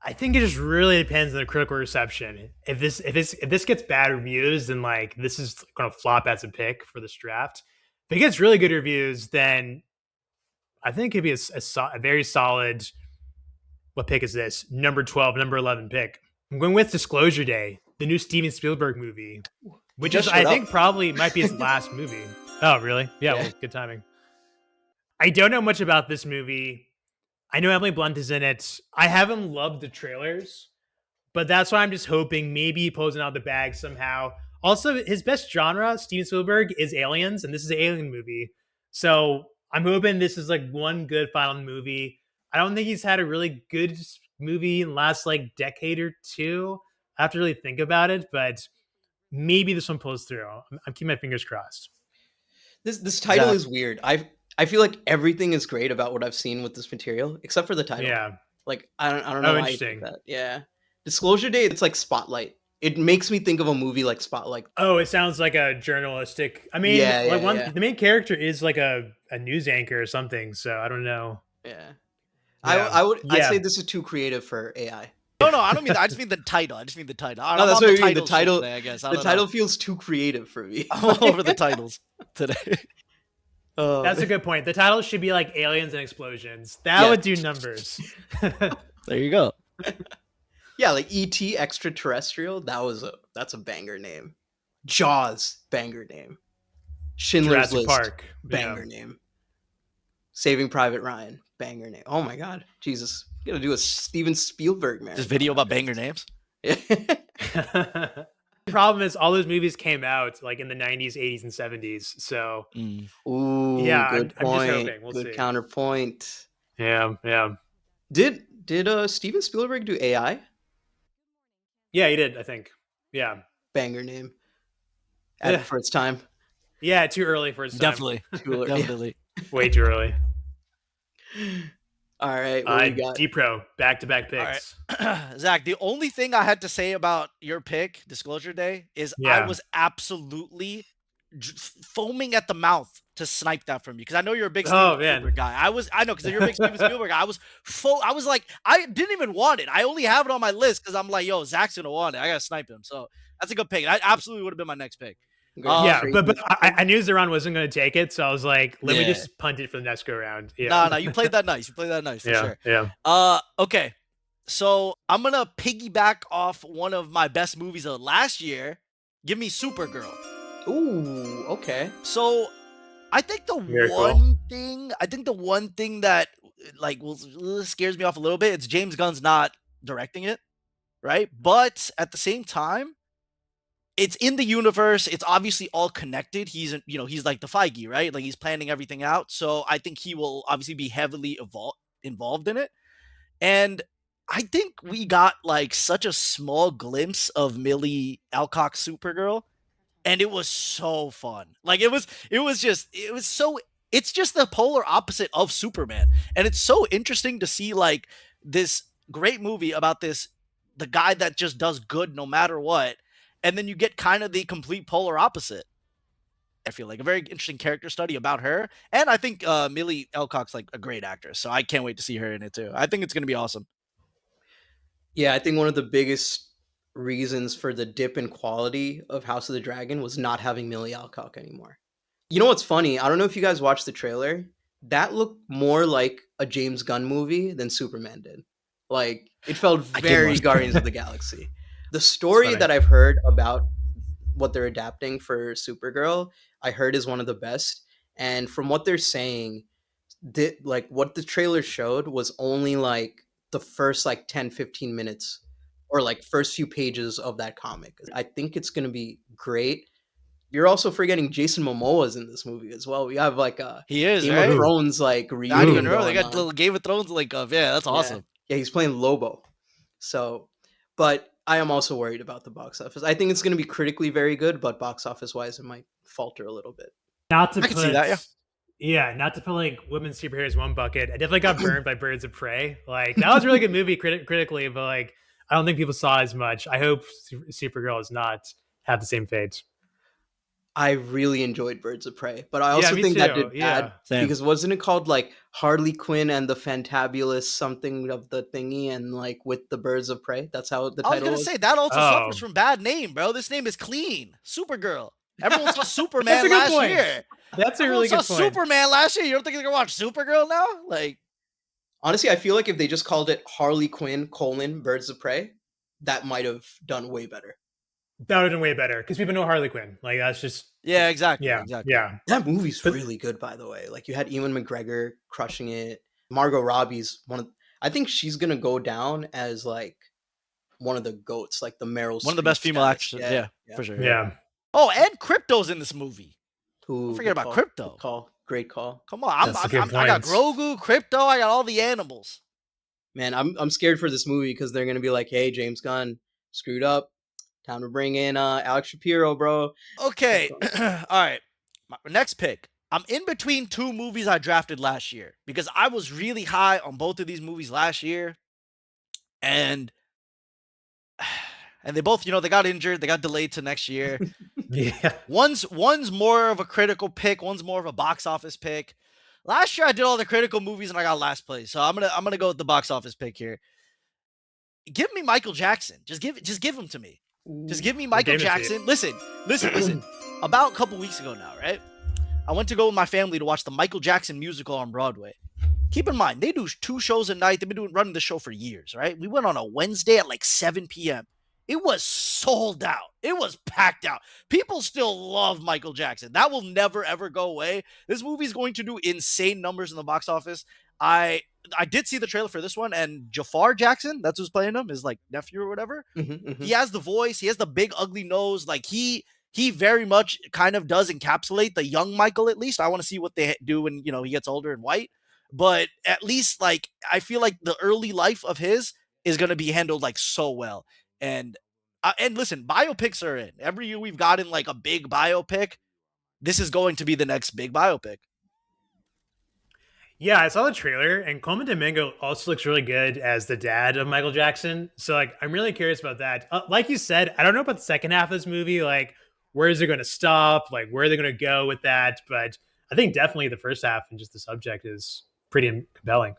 I think it just really depends on the critical reception. If this gets bad reviews, then like this is gonna flop as a pick for this draft. If it gets really good reviews, then I think it'd be a very solid. What pick is this? Number 12, number 11 pick. I'm going with Disclosure Day, the new Steven Spielberg movie, which is I think probably might be his last movie. Oh, really? Yeah. Well, good timing. I don't know much about this movie. I know Emily Blunt is in it. I haven't loved the trailers, but that's why I'm just hoping maybe he pulls it out of the bag somehow. Also, his best genre, Steven Spielberg, is aliens, and this is an alien movie. So I'm hoping this is like one good final movie. I don't think he's had a really good movie in the last like decade or two. I have to really think about it, but maybe this one pulls through. I'm keeping my fingers crossed. This title is weird. I feel like everything is great about what I've seen with this material, except for the title. Yeah. Like I don't know why I think that. Yeah. Disclosure Day, it's like Spotlight. It makes me think of a movie like Spotlight. Oh, it sounds like a journalistic. I mean, the main character is like a news anchor or something, so I don't know. Yeah. I'd say this is too creative for AI. No, I don't mean that. I just mean the title. No, that's what I mean. The title, today, I guess. The title feels too creative for me. I'm all over the titles today. That's a good point. The title should be like Aliens and Explosions. That would do numbers. There you go. Yeah, like E.T. Extraterrestrial. That's a banger name. Jaws, banger name. Schindler's List, Park, banger name. Saving Private Ryan, banger name. Oh my God, Jesus! You gotta do a Steven Spielberg marathon. This video about banger names. The problem is all those movies came out like in the 90s, 80s, and 70s. So, yeah, good point. I'm just hoping. We'll see. Counterpoint. Yeah. Did Steven Spielberg do AI? Yeah, he did. I think. Yeah. Banger name. Add it for its time. Yeah, too early for its time. Definitely. Definitely. Way too early. All right, what we got? Deepro, back-to-back picks. Right. Zach, the only thing I had to say about your pick, Disclosure Day, is I was absolutely foaming at the mouth to snipe that from you because I know you're a big Steven Spielberg guy. I know because you're a big Steven Spielberg guy. I was like, I didn't even want it. I only have it on my list because I'm like, yo, Zach's gonna want it. I gotta snipe him. So that's a good pick. I absolutely would have been my next pick. But I knew Zahran wasn't going to take it, so I was like, let me just punt it for the next go round. Yeah. No, you played that nice. For sure. Yeah. Okay. So I'm gonna piggyback off one of my best movies of last year. Give me Supergirl. Ooh, okay. So I think the one thing that like scares me off a little bit, it's James Gunn's not directing it, right? But at the same time, it's in the universe. It's obviously all connected. He's like the Feige, right? Like he's planning everything out. So I think he will obviously be heavily involved in it. And I think we got like such a small glimpse of Millie Alcock's Supergirl, and it was so fun. Like it's just the polar opposite of Superman. And it's so interesting to see like this great movie about the guy that just does good no matter what. And then you get kind of the complete polar opposite. I feel like a very interesting character study about her. And I think Millie Alcock's like a great actress. So I can't wait to see her in it too. I think it's going to be awesome. Yeah, I think one of the biggest reasons for the dip in quality of House of the Dragon was not having Millie Alcock anymore. You know what's funny? I don't know if you guys watched the trailer. That looked more like a James Gunn movie than Superman did. Like, it felt very Guardians of the Galaxy. The story that I've heard about what they're adapting for Supergirl, I heard is one of the best. And from what they're saying, what the trailer showed was only like the first like 10, 15 minutes or like first few pages of that comic. I think it's going to be great. You're also forgetting Jason Momoa's in this movie as well. We have like a Game of Thrones like reunion. They got little Game of Thrones like that's awesome. Yeah, he's playing Lobo. So, but I am also worried about the box office. I think it's going to be critically very good, but box office wise, it might falter a little bit. Not to I can see that, yeah. Yeah, not to put like women superheroes in one bucket. I definitely got burned by Birds of Prey. Like that was a really good movie critically, but like I don't think people saw as much. I hope Supergirl does not have the same fate. I really enjoyed Birds of Prey, but I Yeah, also me think that too. did bad Yeah. Same. because wasn't it called like Harley Quinn and the Fantabulous something of the thingy and like with the Birds of Prey? That's how the I was title gonna was. say that also suffers Oh, from bad name, bro. This name is clean. Supergirl. Everyone saw that's a Superman good last point. year. That's a Everyone really saw good point. Superman last year. You don't think they're gonna watch Supergirl now? Like, Honestly, I feel like if they just called it Harley Quinn: Birds of Prey, that might have done way better. That would have been way better because people know Harley Quinn. Like that's just yeah, exactly, yeah, exactly. yeah. That movie's But really good, by the way. Like you had Ewan McGregor crushing it. Margot Robbie's one of. I think she's gonna go down as like one of the goats, like the Meryl One of the Streep best female status. actresses. Yeah, Yeah, yeah. for sure. Yeah. yeah, Oh, and Crypto's in this movie. Don't Ooh, forget good about call. Good Crypto. call. Great call. Come on, that's a good I got point. Grogu, Crypto. I got all the animals. Man, I'm scared for this movie because they're gonna be like, "Hey, James Gunn screwed up. Time to bring in Alex Shapiro, bro." Okay, all right. My next pick. I'm in between two movies I drafted last year because I was really high on both of these movies last year, and they both, they got injured. They got delayed to next year. Yeah, One's more of a critical pick. One's more of a box office pick. Last year I did all the critical movies and I got last place. So I'm gonna go with the box office pick here. Give me Michael Jackson. Just give him to me. Just give me I Michael gave it to you. Jackson. Listen. About a couple weeks ago now, right? I went to go with my family to watch the Michael Jackson musical on Broadway. Keep in mind, they do 2 shows a night. They've been running the show for years, right? We went on a Wednesday at like 7 p.m. It was sold out. It was packed out. People still love Michael Jackson. That will never, ever go away. This movie is going to do insane numbers in the box office. I did see the trailer for this one, and Jafar Jackson, that's who's playing him, his like nephew or whatever. He has the voice. He has the big, ugly nose. Like he very much kind of does encapsulate the young Michael, at least. I want to see what they do when, he gets older and white. But at least, like, I feel like the early life of his is going to be handled like so well. And listen, biopics are in. Every year we've gotten like a big biopic. This is going to be the next big biopic. yeah. I saw the trailer, and Coleman Domingo also looks really good as the dad of Michael Jackson. So like, I'm really curious about that. Like you said, I don't know about the second half of this movie. Like, where is it going to stop? Like, where are they going to go with that? But I think definitely the first half and just the subject is pretty compelling.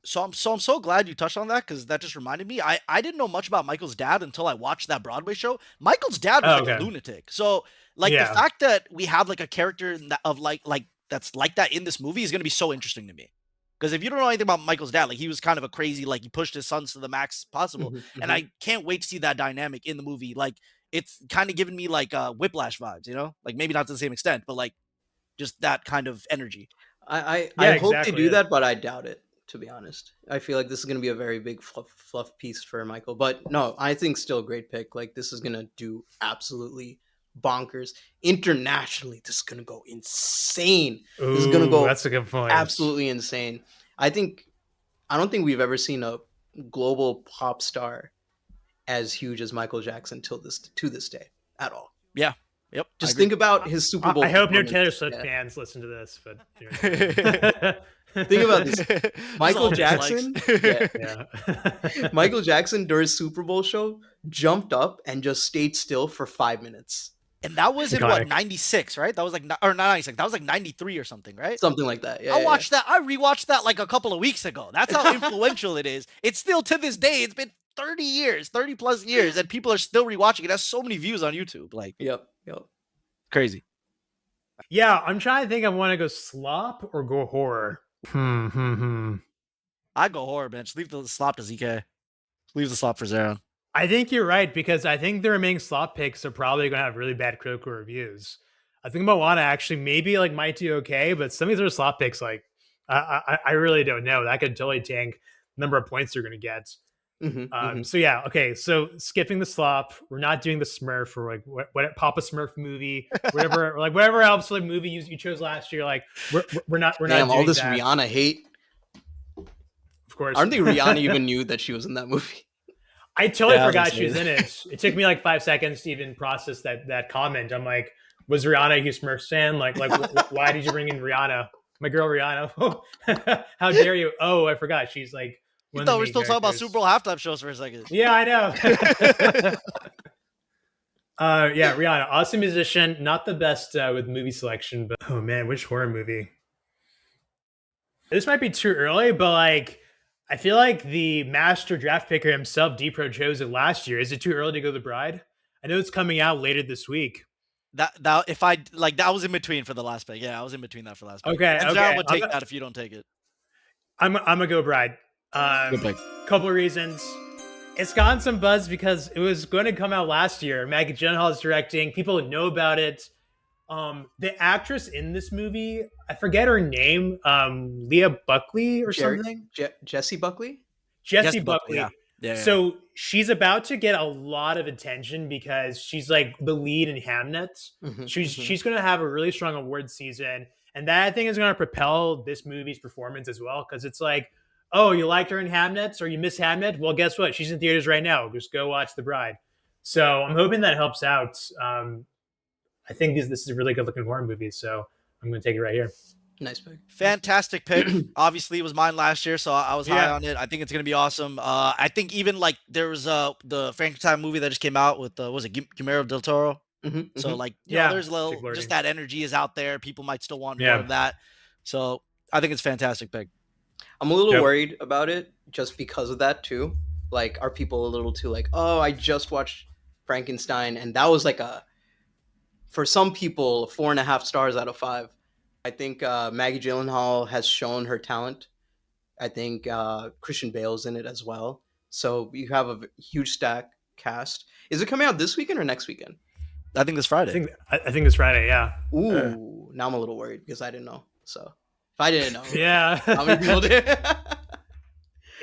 So I'm so glad you touched on that because that just reminded me. I didn't know much about Michael's dad until I watched that Broadway show. Michael's dad was Oh, like okay. a lunatic. So like the Yeah. fact that we have like a character of like that's like that in this movie is going to be so interesting to me. Because if you don't know anything about Michael's dad, like he was kind of a crazy, like he pushed his sons to the max possible, and I can't wait to see that dynamic in the movie. Like it's kind of giving me like Whiplash vibes, like maybe not to the same extent, but like just that kind of energy. I Yeah, hope they exactly. do that, but I doubt it. To be honest, I feel like this is going to be a very big fluff piece for Michael. But no, I think still a great pick. Like this is going to do absolutely bonkers internationally. This is going to go insane. Ooh, This is going to go that's a good point. absolutely insane. I don't think we've ever seen a global pop star as huge as Michael Jackson to this day at all. Yeah. Yep. Just think about his Super Bowl. I hope no performance. Taylor Swift Yeah. fans listen to this, but Think about this. Michael all Jackson, dislikes. yeah. Michael Jackson during his Super Bowl show jumped up and just stayed still for 5 minutes. And that was in Iconic. what, 96, right? That was like, or not 96, that was like 93 or something, right? Something like that. Yeah, I watched that. I rewatched that like a couple of weeks ago. That's how influential it is. It's still to this day. It's been 30 plus years, and people are still rewatching it. It has so many views on YouTube. Like, Yep. crazy. Yeah, I'm trying to think. I want to go slop or go horror. I go horror, man. Just leave the slop to ZK. Leave the slop for Zahran. I think you're right because I think the remaining slop picks are probably going to have really bad critical reviews. I think Moana actually maybe like might do okay, but some of these other slop picks, like I really don't know. That could totally tank the number of points they're going to get. So yeah, okay. So skipping the slop, we're not doing the Smurf or like what Papa Smurf movie, whatever, like whatever else like movie you chose last year. Like we're not Damn, doing all this that. Rihanna hate. Of course, I don't think Rihanna even knew that she was in that movie. I totally Yeah, I was forgot gonna she was say in it. It took me like 5 seconds to even process that comment. I'm like, was Rihanna a huge Smurfs fan? Like why did you bring in Rihanna? my girl Rihanna. How dare you? Oh, I forgot. She's like You one of thought the we were main still talking about characters. Super Bowl halftime shows for a second. Yeah, I know. Yeah, Rihanna, awesome musician. Not the best with movie selection, but oh man, which horror movie? This might be too early, but like, I feel like the master draft picker himself, Deepro, chose it last year. Is it too early to go The Bride? I know it's coming out later this week. That if I like that was in between for the last pick. Yeah, I was in between that for last pick. Okay, And okay. Zahran would take that if you don't take it. I'm gonna go Bride. Good pick. Couple of reasons. It's gotten some buzz because it was going to come out last year. Maggie Gyllenhaal is directing. People know about it. The actress in this movie, I forget her name, Leah Buckley or something. Jessie Buckley. Jessie Buckley. Yeah. Yeah. So she's about to get a lot of attention because she's like the lead in Hamnet. She's going to have a really strong award season, and that I think is going to propel this movie's performance as well. Because it's like, oh, you liked her in Hamnet or you miss Hamnet? Well, guess what? She's in theaters right now. Just go watch The Bride. So I'm hoping that helps out. I think this is a really good looking horror movie, so I'm going to take it right here. Nice pick. Fantastic pick. Obviously, it was mine last year, so I was high on it. I think it's gonna be awesome. I think even like there was the Frankenstein movie that just came out with was it Guillermo del Toro? So like you know, there's a little just that energy is out there. People might still want more of that. So I think it's a fantastic pick. I'm a little worried about it just because of that too. Like, are people a little too like, oh, I just watched Frankenstein and that was like for some people 4.5 stars out of 5. I think Maggie Gyllenhaal has shown her talent. I think Christian Bale's in it as well. So you have a huge stack cast. Is it coming out this weekend or next weekend? I think this Friday. I think this Friday, yeah. Ooh, now I'm a little worried because I didn't know. So if I didn't know, yeah, how many people did?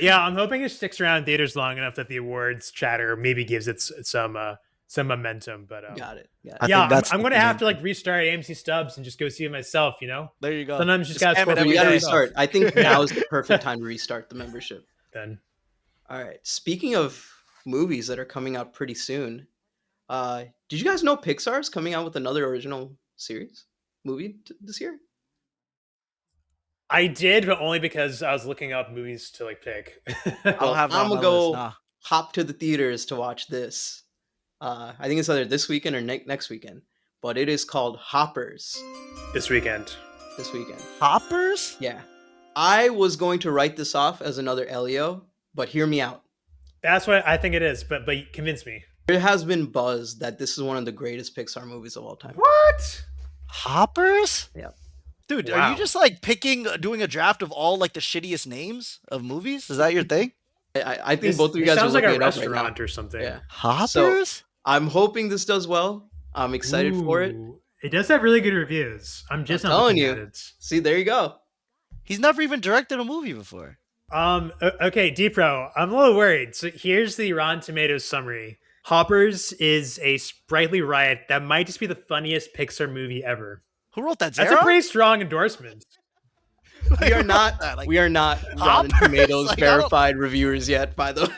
Yeah, I'm hoping it sticks around in theaters long enough that the awards chatter maybe gives it some momentum. But got it. Yeah, I'm going to have to like restart AMC Stubs and just go see it myself. You know, there you go. Sometimes you just got to restart. I think now is the perfect time to restart the membership. Then, all right. Speaking of movies that are coming out pretty soon, did you guys know Pixar's coming out with another original series movie this year? I did, but only because I was looking up movies to like pick. I'm gonna go hop to the theaters to watch this. I think it's either this weekend or next weekend, but it is called Hoppers. This weekend. Hoppers? Yeah. I was going to write this off as another Elio, but hear me out. That's what I think it is, but convince me. There has been buzz that this is one of the greatest Pixar movies of all time. What? Hoppers? Yeah. Dude, are you just like doing a draft of all like the shittiest names of movies? Is that your thing? I think both of you guys sounds are like a restaurant right or something. Yeah. Hoppers? So, I'm hoping this does well. I'm excited for it. It does have really good reviews. I'm telling you. See, there you go. He's never even directed a movie before. Okay, Deepro, I'm a little worried. So here's the Rotten Tomatoes summary. Hoppers is a sprightly riot that might just be the funniest Pixar movie ever. Who wrote that? That's a pretty strong endorsement. We are not Rotten Tomatoes verified reviewers yet, by the way.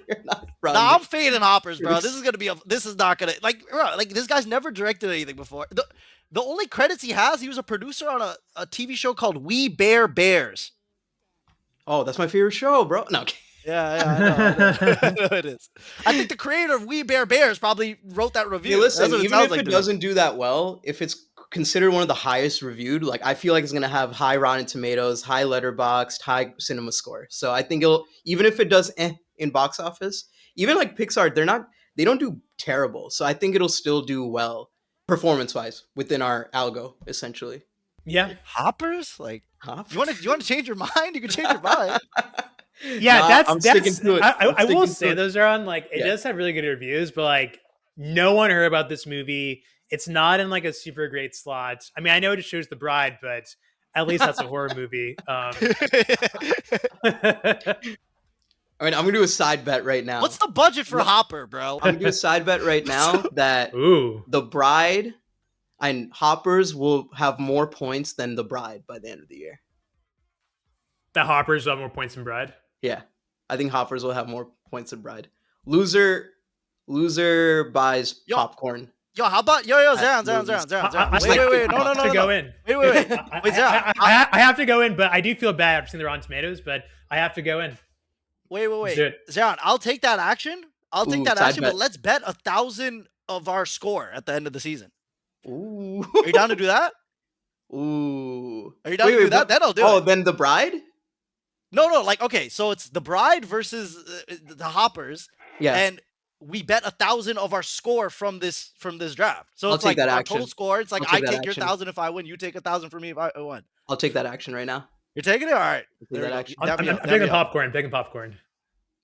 We're not I'm fading Hoppers, bro. This is not gonna like this guy's never directed anything before. The only credits he has, he was a producer on a TV show called We Bare Bears. Oh, that's my favorite show, bro. No. Yeah, I know it is. I think the creator of We Bare Bears probably wrote that review. Hey, listen, even if it doesn't do that well, if it's considered one of the highest reviewed, like I feel like it's gonna have high Rotten Tomatoes, high Letterboxd, high Cinema Score. So I think it'll, even if it does in box office, even like Pixar, they don't do terrible. So I think it'll still do well performance wise within our algo, essentially. Yeah. Hoppers? Like Hoppers? You want to change your mind? You can change your mind. Yeah, I'm sticking to it. I will say those are on like it does have really good reviews, but like no one heard about this movie. It's not in like a super great slot. I mean, I know it shows The Bride, but at least that's a horror movie. I mean, I'm gonna do a side bet right now. What's the budget for Hopper, bro? I'm gonna do a side bet right now that The Bride and Hoppers will have more points than The Bride by the end of the year. The Hoppers will have more points than Bride? Yeah. I think Hoppers will have more points than Bride. Loser buys popcorn. Yo, how about Zahran? Wait, no, to go in. Wait, Zahran. I have to go in, but I do feel bad for seeing the Rotten Tomatoes, but I have to go in. Wait. Let's do it. Zahran, I'll take that action. Ooh, But let's bet 1,000 of our score at the end of the season. Ooh. Are you down to do that? Ooh. Are you down to do that? Then I'll do it. Oh, then the bride? No, like, okay, so it's the bride versus the Hoppers. Yeah. And we bet 1,000 of our score from this draft. So I'll it's take like that our action. total score. It's like I'll I take that take your action. 1,000 if I win. You take 1,000 for me if I win. I'll take that action right now. You're taking it? All right. Take that action. I'm taking popcorn. Taking popcorn.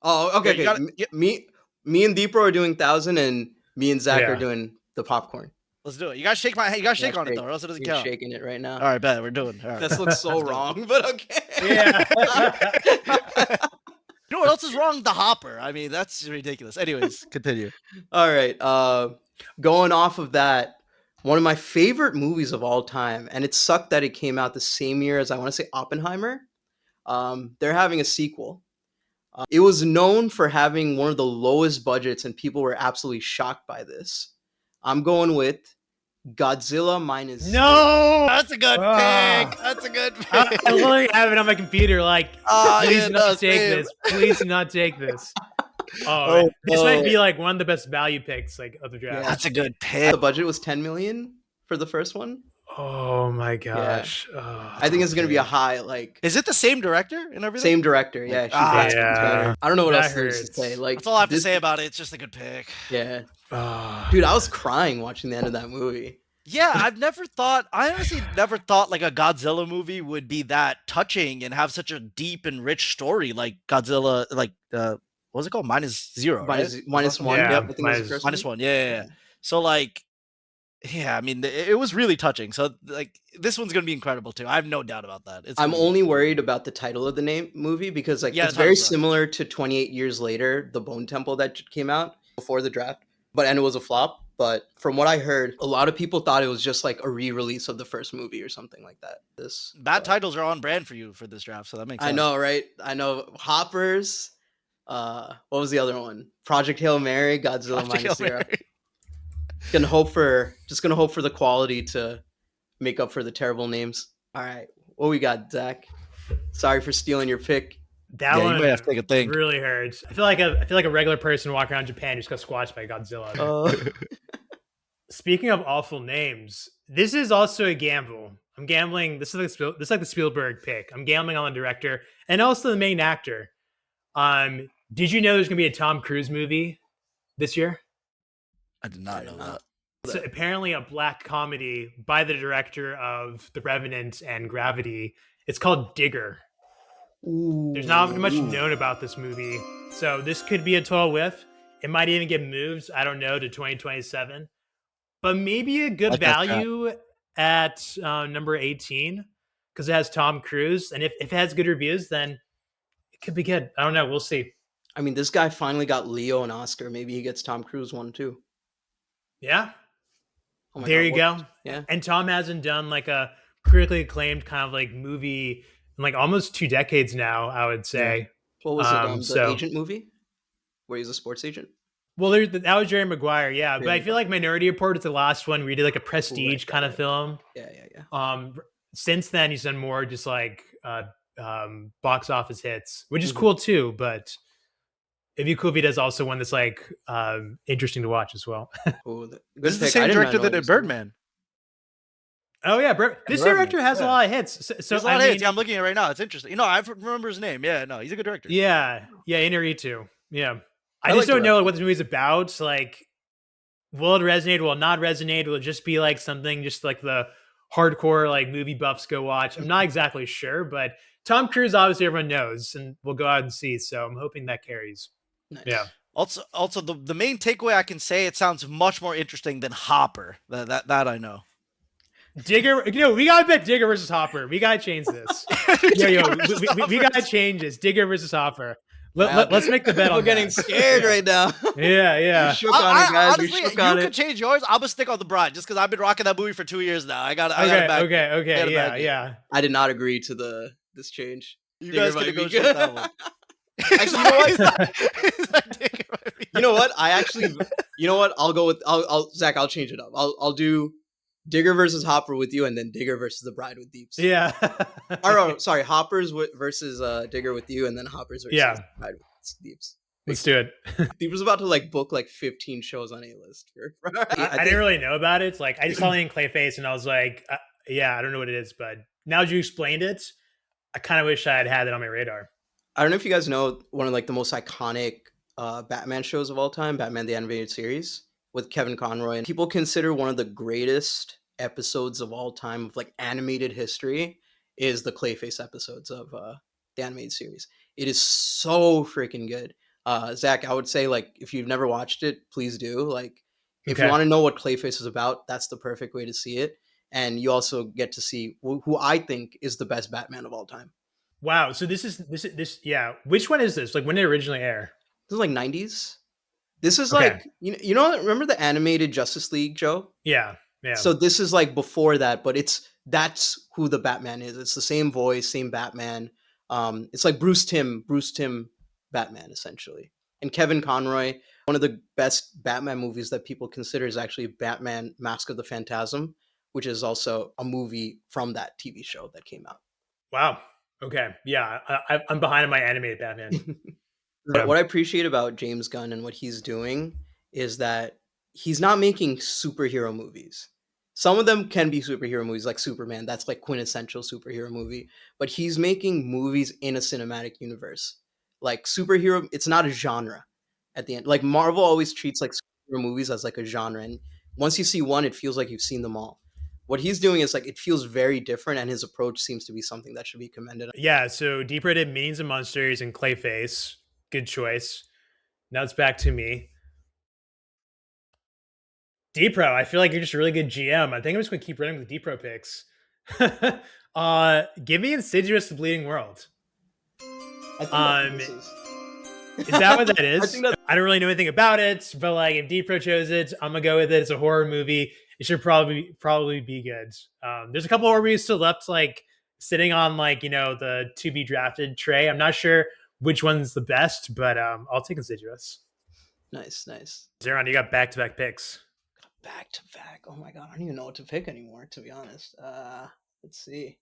Oh, okay. Yeah, Okay. Me and Deepro are doing 1,000, and me and Zach are doing the popcorn. Let's do it. You gotta shake my hand. You gotta shake on it though, or else it doesn't count. Shaking it right now. All right, bet we're doing. All right. This looks so wrong, but okay. Yeah. You know what else is wrong? The Hopper. I mean, that's ridiculous. Anyways, continue. All right. Going off of that, one of my favorite movies of all time, and it sucked that it came out the same year as I want to say Oppenheimer. They're having a sequel. It was known for having one of the lowest budgets, and people were absolutely shocked by this. I'm going with Godzilla minus. No, that's a good pick. That's a good pick. I literally have it on my computer. Like, please do not take this. Please do not take this. This might be like one of the best value picks like of the draft. Yeah, that's a good pick. The budget was 10 million for the first one. Oh my gosh! Yeah. I think it's gonna be a high. Like, is it the same director and everything? Same director. Yeah. I don't know what else there is to say. Like, that's all I have to say about it. It's just a good pick. Yeah. Dude, I was crying watching the end of that movie. Yeah, I honestly never thought like a Godzilla movie would be that touching and have such a deep and rich story like Godzilla, like what was it called? Minus Zero, minus one. Yeah, yep, I think minus one. Yeah. So like, yeah, I mean, it was really touching. So like, this one's gonna be incredible too. I have no doubt about that. I'm only worried about the title of the movie because like it's very similar to 28 Years Later, the Bone Temple that came out before the draft. And it was a flop. But from what I heard, a lot of people thought it was just like a re-release of the first movie or something like that. Bad titles are on brand for you for this draft, so that makes sense. I know, right? I know. Hoppers. What was the other one? Project Hail Mary, Godzilla minus Zero. Gonna hope for the quality to make up for the terrible names. All right, what we got, Zach? Sorry for stealing your pick. That one you might have to take a think. Really hurts. I feel like a regular person walking around Japan just got squashed by Godzilla. Speaking of awful names, this is also a gamble. I'm gambling. This is like the Spielberg pick. I'm gambling on the director and also the main actor. Did you know there's gonna be a Tom Cruise movie this year? I did not know that. It's apparently a black comedy by the director of The Revenant and Gravity. It's called Digger. Ooh. There's not much known about this movie, so this could be a total whiff. It might even get moved, I don't know, to 2027. But maybe a good value at number 18 because it has Tom Cruise. And if it has good reviews, then it could be good. I don't know. We'll see. I mean, this guy finally got Leo an Oscar. Maybe he gets Tom Cruise one too. Yeah. Oh there you go. Yeah. And Tom hasn't done like a critically acclaimed kind of like movie in like almost 2 decades now, I would say. Yeah. What was it? The agent movie where he's a sports agent? Well, that was Jerry Maguire, yeah. But I feel like Minority Report is the last one where he did like a prestige kind of film. Yeah. Since then, he's done more just like box office hits, which is cool too. But it'd be cool if he does also one that's like interesting to watch as well. This is the same director that did Birdman. Oh yeah, this director has a lot of hits. So a lot of hits. Yeah, I'm looking at it right now. It's interesting. You know, I remember his name. Yeah, no, he's a good director. Yeah, Inarritu. Yeah. I just don't know what this movie's about. Like, will it resonate? Will it not resonate? Will it just be like something just like the hardcore like movie buffs go watch? I'm not exactly sure, but Tom Cruise obviously everyone knows and we'll go out and see. So I'm hoping that carries. Nice. Yeah. Also the main takeaway I can say, it sounds much more interesting than Hopper. That I know. Digger, we gotta bet Digger versus Hopper. We gotta change this. we gotta change this. Digger versus Hopper. Let's make the bet on that. We're getting scared right now. Yeah. We shook on it, guys. Honestly, you can change yours. I'm gonna stick on The Bride just because I've been rocking that movie for 2 years now. Okay. Yeah. I did not agree to this change. You guys can negotiate that one. Actually, you know what? You know what? You know what? I'll go with Zach. I'll change it up. I'll do Digger versus Hopper with you, and then Digger versus the Bride with Deeps. Yeah. Or sorry, Hoppers versus Digger with you, and then Hoppers versus Bride with Deeps. Let's do it. Deep was about to like book like 15 shows on A-list. I didn't really know about it. Like I just saw it in Clayface, and I was like, yeah, I don't know what it is, but now that you explained it, I kind of wish I had it on my radar. I don't know if you guys know one of like the most iconic Batman shows of all time, Batman the Animated Series with Kevin Conroy, and people consider one of the greatest episodes of all time of like animated history is the Clayface episodes of the animated series. It is so freaking good. Zach, I would say like if you've never watched it, please do. Like if you want to know what Clayface is about, that's the perfect way to see it. And you also get to see who I think is the best Batman of all time. Wow. So this. Yeah. Which one is this? Like when did it originally air? This is like 90s. This is like, you know, remember the animated Justice League, Joe? Yeah. Yeah. So this is like before that, but that's who the Batman is. It's the same voice, same Batman. It's like Bruce Timm Batman, essentially. And Kevin Conroy, one of the best Batman movies that people consider is actually Batman Mask of the Phantasm, which is also a movie from that TV show that came out. Wow. Okay. Yeah. I'm behind on my animated Batman. What I appreciate about James Gunn and what he's doing is that he's not making superhero movies. Some of them can be superhero movies like Superman. That's like quintessential superhero movie. But he's making movies in a cinematic universe. Like superhero, it's not a genre at the end. Like Marvel always treats like superhero movies as like a genre. And once you see one, it feels like you've seen them all. What he's doing is like, it feels very different. And his approach seems to be something that should be commended. Yeah. So Deepro did Means and Monsters and Clayface. Good choice. Now it's back to me. Deepro, I feel like you're just a really good GM. I think I'm just going to keep running with the Deepro picks. Give me Insidious: The Bleeding World. Is that what that is? I don't really know anything about it, but like if Deepro chose it, I'm gonna go with it. It's a horror movie. It should probably be good. There's a couple horror movies still left, like sitting on like the to be drafted tray. I'm not sure which one's the best, but I'll take Insidious. Nice. Zahran, you got back-to-back picks. Back to back. Oh my god, I don't even know what to pick anymore, to be honest. Let's see.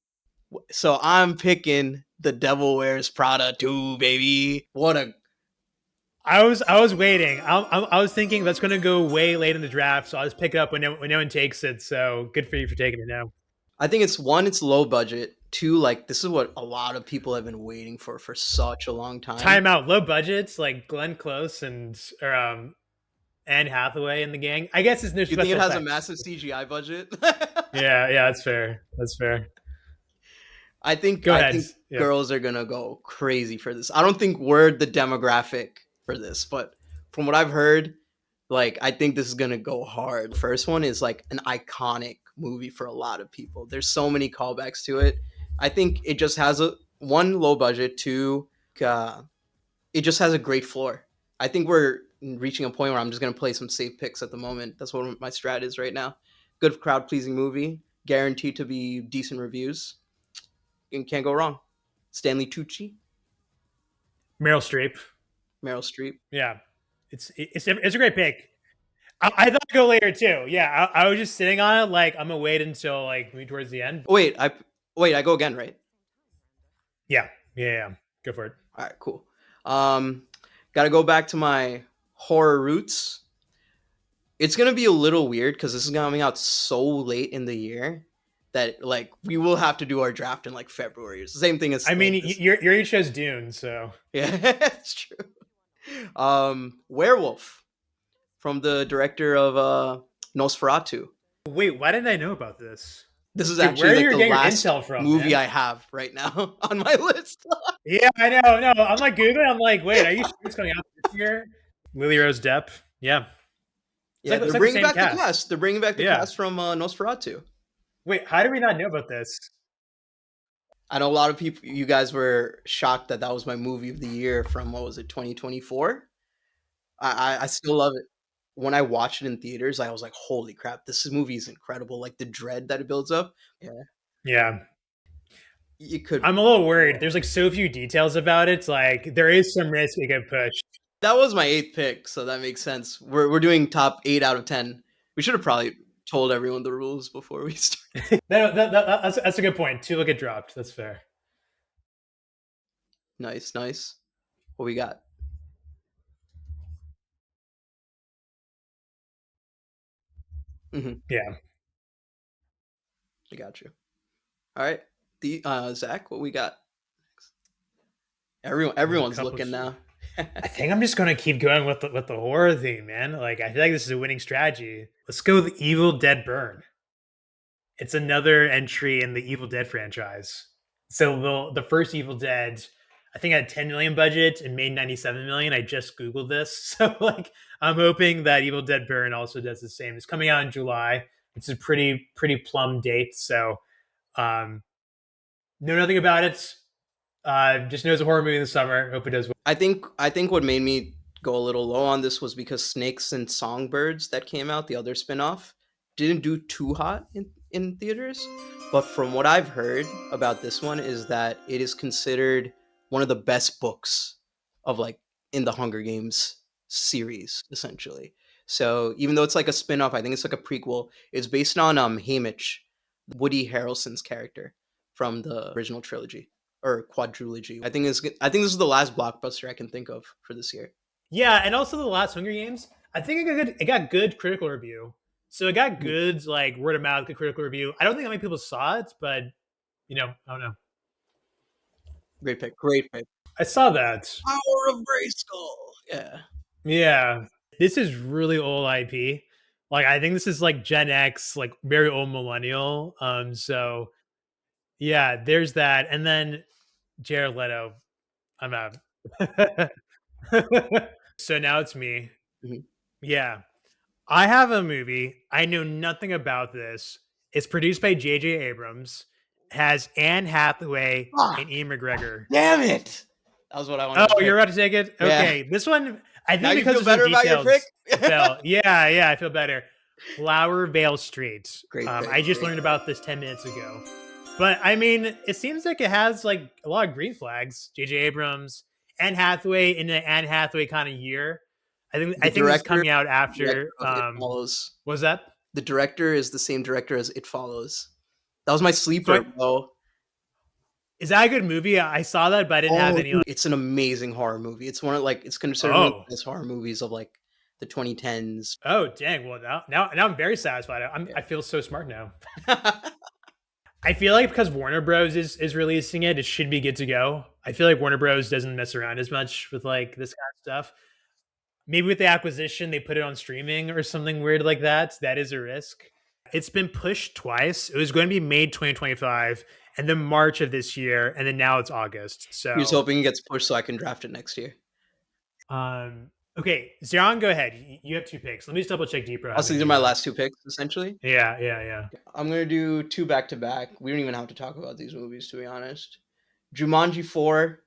So I'm picking The Devil Wears Prada 2, baby. I was waiting. I was thinking that's going to go way late in the draft, so I'll just pick it up when no one takes it. So good for you for taking it now. I think it's low budget. 2, like this is what a lot of people have been waiting for such a long time. Time out. Low budgets like Glenn Close and Anne Hathaway in the gang. I guess it's no. You think it has a massive CGI budget? yeah, that's fair. I think girls are gonna go crazy for this. I don't think we're the demographic for this, but from what I've heard, like I think this is gonna go hard. First one is like an iconic movie for a lot of people. There's so many callbacks to it. I think it just has one low budget, 2, it just has a great floor. I think we're reaching a point where I'm just going to play some safe picks at the moment. That's what my strat is right now. Good crowd pleasing movie, guaranteed to be decent reviews. You can't go wrong. Stanley Tucci, Meryl Streep. Yeah, it's a great pick. I thought I'd go later too. Yeah, I was just sitting on it. Like I'm gonna wait until like maybe towards the end. Wait, I go again, right? Yeah. Go for it. All right, cool. Got to go back to my horror roots. It's gonna be a little weird because this is coming out so late in the year that like we will have to do our draft in like February. It's the same thing as your chose Dune, so yeah, that's true. Werewolf from the director of Nosferatu. Wait, why didn't I know about this? This is actually like the last movie man? I have right now on my list. Yeah, I know. No, I'm like Googling. I'm like, wait, are you sure it's coming out this year? Lily Rose Depp. Yeah. Yeah, they're bringing back the cast. They're bringing back the cast from Nosferatu. Wait, how did we not know about this? I know a lot of people, you guys were shocked that was my movie of the year from, what was it, 2024? I still love it. When I watched it in theaters, I was like, holy crap, this movie is incredible. Like the dread that it builds up. Yeah. You could. I'm a little worried. There's like so few details about it. It's like there is some risk it get pushed. That was my 8th pick, so that makes sense. We're doing top 8 out of 10. We should have probably told everyone the rules before we started. That's a good point. 2 will get dropped. That's fair. Nice. What we got? Yeah. I got you. All right. Zach, what we got? Everyone's looking now. I think I'm just gonna keep going with the horror theme, man. Like I feel like this is a winning strategy. Let's go with Evil Dead Burn. It's another entry in the Evil Dead franchise. So the first Evil Dead, I think had 10 million budget and made 97 million. I just googled this, so like I'm hoping that Evil Dead Burn also does the same. It's coming out in July. It's a pretty plum date. So know nothing about it. Just knows a horror movie in the summer. Hope it does well. I think what made me go a little low on this was because Snakes and Songbirds that came out, the other spinoff, didn't do too hot in theaters. But from what I've heard about this one is that it is considered one of the best books of like in the Hunger Games series, essentially. So even though it's like a spinoff, I think it's like a prequel. It's based on Haymitch, Woody Harrelson's character from the original trilogy or quadrilogy. I think this is the last blockbuster I can think of for this year. Yeah, and also the last Hunger Games, I think it got good critical review. So it got good like word of mouth, good critical review. I don't think that many people saw it, but I don't know. Great pick. I saw that. Power of Grayskull. Yeah. Yeah. This is really old IP. Like I think this is like Gen X, like very old millennial. So yeah, there's that. And then Jared Leto. I'm out. So now it's me. Mhm. Yeah. I have a movie. I know nothing about this. It's produced by J.J. Abrams. Has Anne Hathaway and Ian McGregor. Damn it! That was what I wanted. Oh, you're about to take it? Okay. Yeah. This one, I think Now you because feel better about your pick? Yeah, I feel better. Flower Vale Street. Great pick, I just great learned about this 10 minutes ago. But I mean, it seems like it has like a lot of green flags. J.J. Abrams, Anne Hathaway in an Anne Hathaway kind of year. I think it's coming out after. It Follows. What was that? The director is the same director as It Follows. That was my sleeper, bro. Is that a good movie? I saw that, but I didn't have any. It's an amazing horror movie. It's one of like it's considered one of the best horror movies of like the 2010s. Oh dang! Well now I'm very satisfied. I feel so smart now. I feel like because Warner Bros is releasing it, it should be good to go. I feel like Warner Bros doesn't mess around as much with like this kind of stuff. Maybe with the acquisition, they put it on streaming or something weird like that. That is a risk. It's been pushed twice. It was going to be May 2025 and then March of this year. And then now it's August. So he was hoping it gets pushed so I can draft it next year. Okay. Zahran, go ahead. You have 2 picks. Let me just double check Deepro. Also, these are my last 2 picks, essentially. Yeah. I'm going to do 2 back-to-back. We don't even have to talk about these movies, to be honest. Jumanji 4.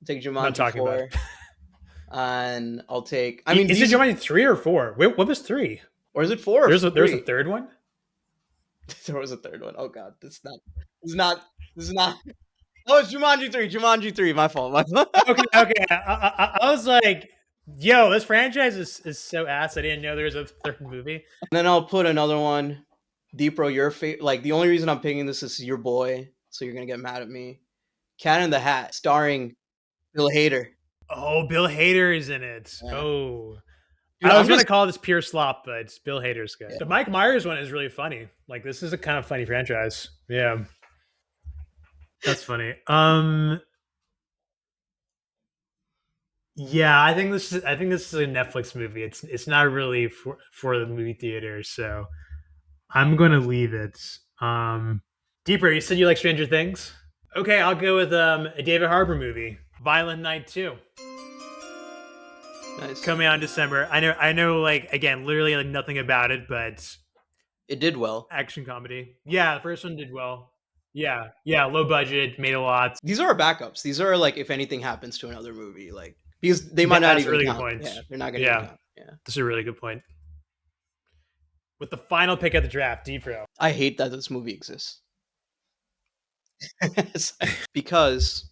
I'll take Jumanji 4. And I'll take. I mean, is it Jumanji 3 or 4? Wait, what was 3? Or is it 4? There's a third one. There was a third one. Oh god, this is not. Oh, it's Jumanji 3. Jumanji 3. My fault. Okay. I was like, yo, this franchise is so ass. I didn't know there was a third movie. And then I'll put another one. Deepro, your favorite. Like the only reason I'm picking this is your boy, so you're gonna get mad at me. Cat in the Hat, starring Bill Hader. Oh, Bill Hader is in it. Yeah. Oh. Dude, I was going to call this pure slop, but Bill Hader's good. Yeah. The Mike Myers one is really funny. Like, this is a kind of funny franchise. Yeah. That's funny. Yeah, I think this is a Netflix movie. It's not really for the movie theater, so I'm going to leave it. Deeper, you said you like Stranger Things? Okay, I'll go with a David Harbour movie, Violent Night 2. Nice. Coming out in December. I know. Like again, literally like nothing about it, but it did well. Action comedy. Yeah, the first one did well. Yeah, low budget, made a lot. These are our backups. These are like if anything happens to another movie, like because they might not even really count. Good point. Yeah, they're not going to count. Yeah, this is a really good point. With the final pick of the draft, Deepro. I hate that this movie exists because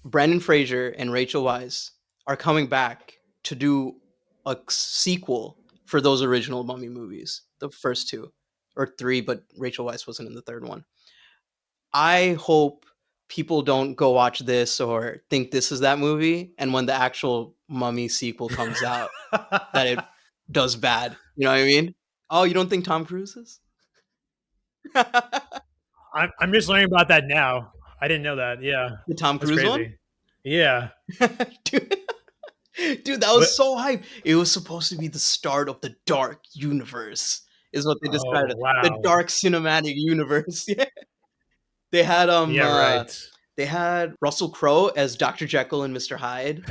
Brendan Fraser and Rachel Weisz are coming back to do a sequel for those original Mummy movies, the first two or three, but Rachel Weisz wasn't in the third one. I hope people don't go watch this or think this is that movie, and when the actual Mummy sequel comes out, that it does bad. You know what I mean? Oh, you don't think Tom Cruise is? I'm just learning about that now. I didn't know that. Yeah, The Tom that's Cruise one? crazy. Yeah, Dude, dude, that was so hype. It was supposed to be the start of the dark universe, is what they described Oh it. The wow. dark cinematic universe. Yeah. They had Yeah, right. they had Russell Crowe as Dr. Jekyll and Mr. Hyde.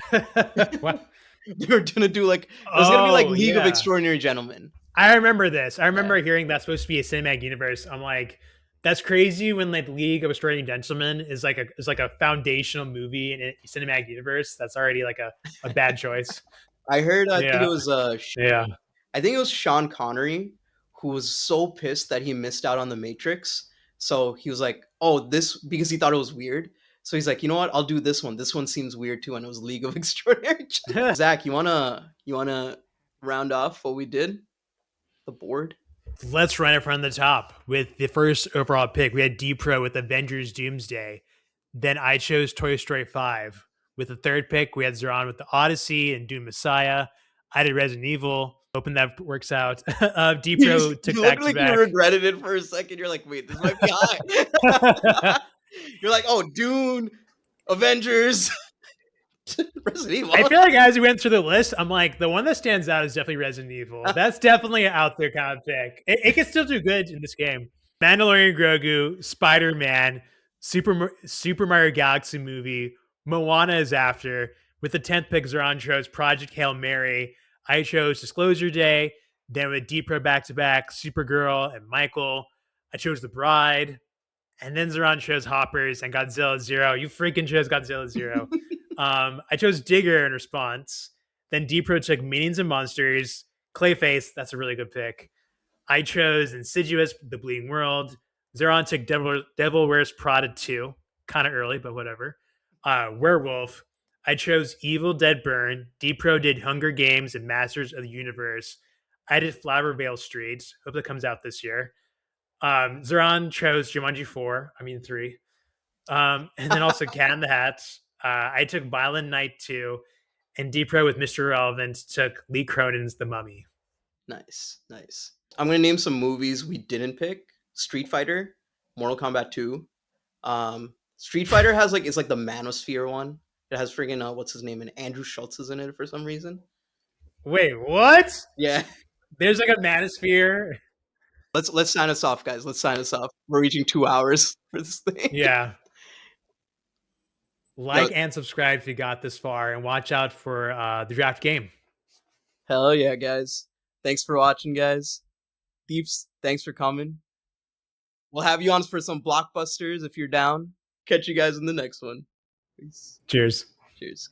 What? They were gonna do like it was gonna be like Oh League of yeah. Extraordinary Gentlemen. I remember this. I Yeah. remember hearing that's supposed to be a cinematic universe. I'm like, that's crazy when like League of Extraordinary Gentlemen is like a foundational movie in a cinematic universe. That's already like a bad choice. I heard Yeah. Yeah. I think it was Sean Connery who was so pissed that he missed out on the Matrix. So he was like, "Oh, this," because he thought it was weird. So he's like, "You know what? I'll do this one. This one seems weird too." And it was League of Extraordinary Gentlemen. Zach, you wanna round off what we did? The board. Let's run it from the top with the first overall pick. We had Deepro with Avengers Doomsday. Then I chose Toy Story 5. With the third pick, we had Zahran with the Odyssey and Doom Messiah. I did Resident Evil. Hoping that works out. Deepro took You back looked to like you back. regretted it for a second. You're like, wait, this might be high. You're like, oh, Dune, Avengers, Resident Evil. I feel like as we went through the list, I'm like, the one that stands out is definitely Resident Evil. That's definitely an out there kind of pick. It can still do good in this game. Mandalorian Grogu, Spider Man, Super Mario Galaxy movie, Moana is after. With the 10th pick, Zahran chose Project Hail Mary. I chose Disclosure Day. Then with Deepro back to back, Supergirl and Michael. I chose The Bride. And then Zahran chose Hoppers and Godzilla Zero. You freaking chose Godzilla Zero. I chose Digger in response. Then Deepro took Minions and Monsters. Clayface, that's a really good pick. I chose Insidious, The Bleeding World. Zeron took Devil Wears Prada 2. Kind of early, but whatever. Werewolf. I chose Evil Dead Burn. Deepro did Hunger Games and Masters of the Universe. I did Flower Vale Streets. Hope that comes out this year. Zeron chose Jumanji 4. I mean 3. And then also Cat in the Hat. I took Violent Night 2. And Deepro with Mr. Relevant took Lee Cronin's The Mummy. Nice, nice. I'm gonna name some movies we didn't pick. Street Fighter, Mortal Kombat 2. Street Fighter has like it's like the Manosphere one. It has friggin' what's his name, and Andrew Schultz is in it for some reason. Wait, what? Yeah. There's like a Manosphere. Let's sign us off, guys. Let's sign us off. We're reaching 2 hours for this thing. Yeah. Like Yo, and subscribe if you got this far, and watch out for the draft game. hell yeah, guys. Thanks for watching, guys. Deeps, thanks for coming. We'll have you on for some blockbusters if you're down. Catch you guys in the next one. Peace. Cheers. Cheers.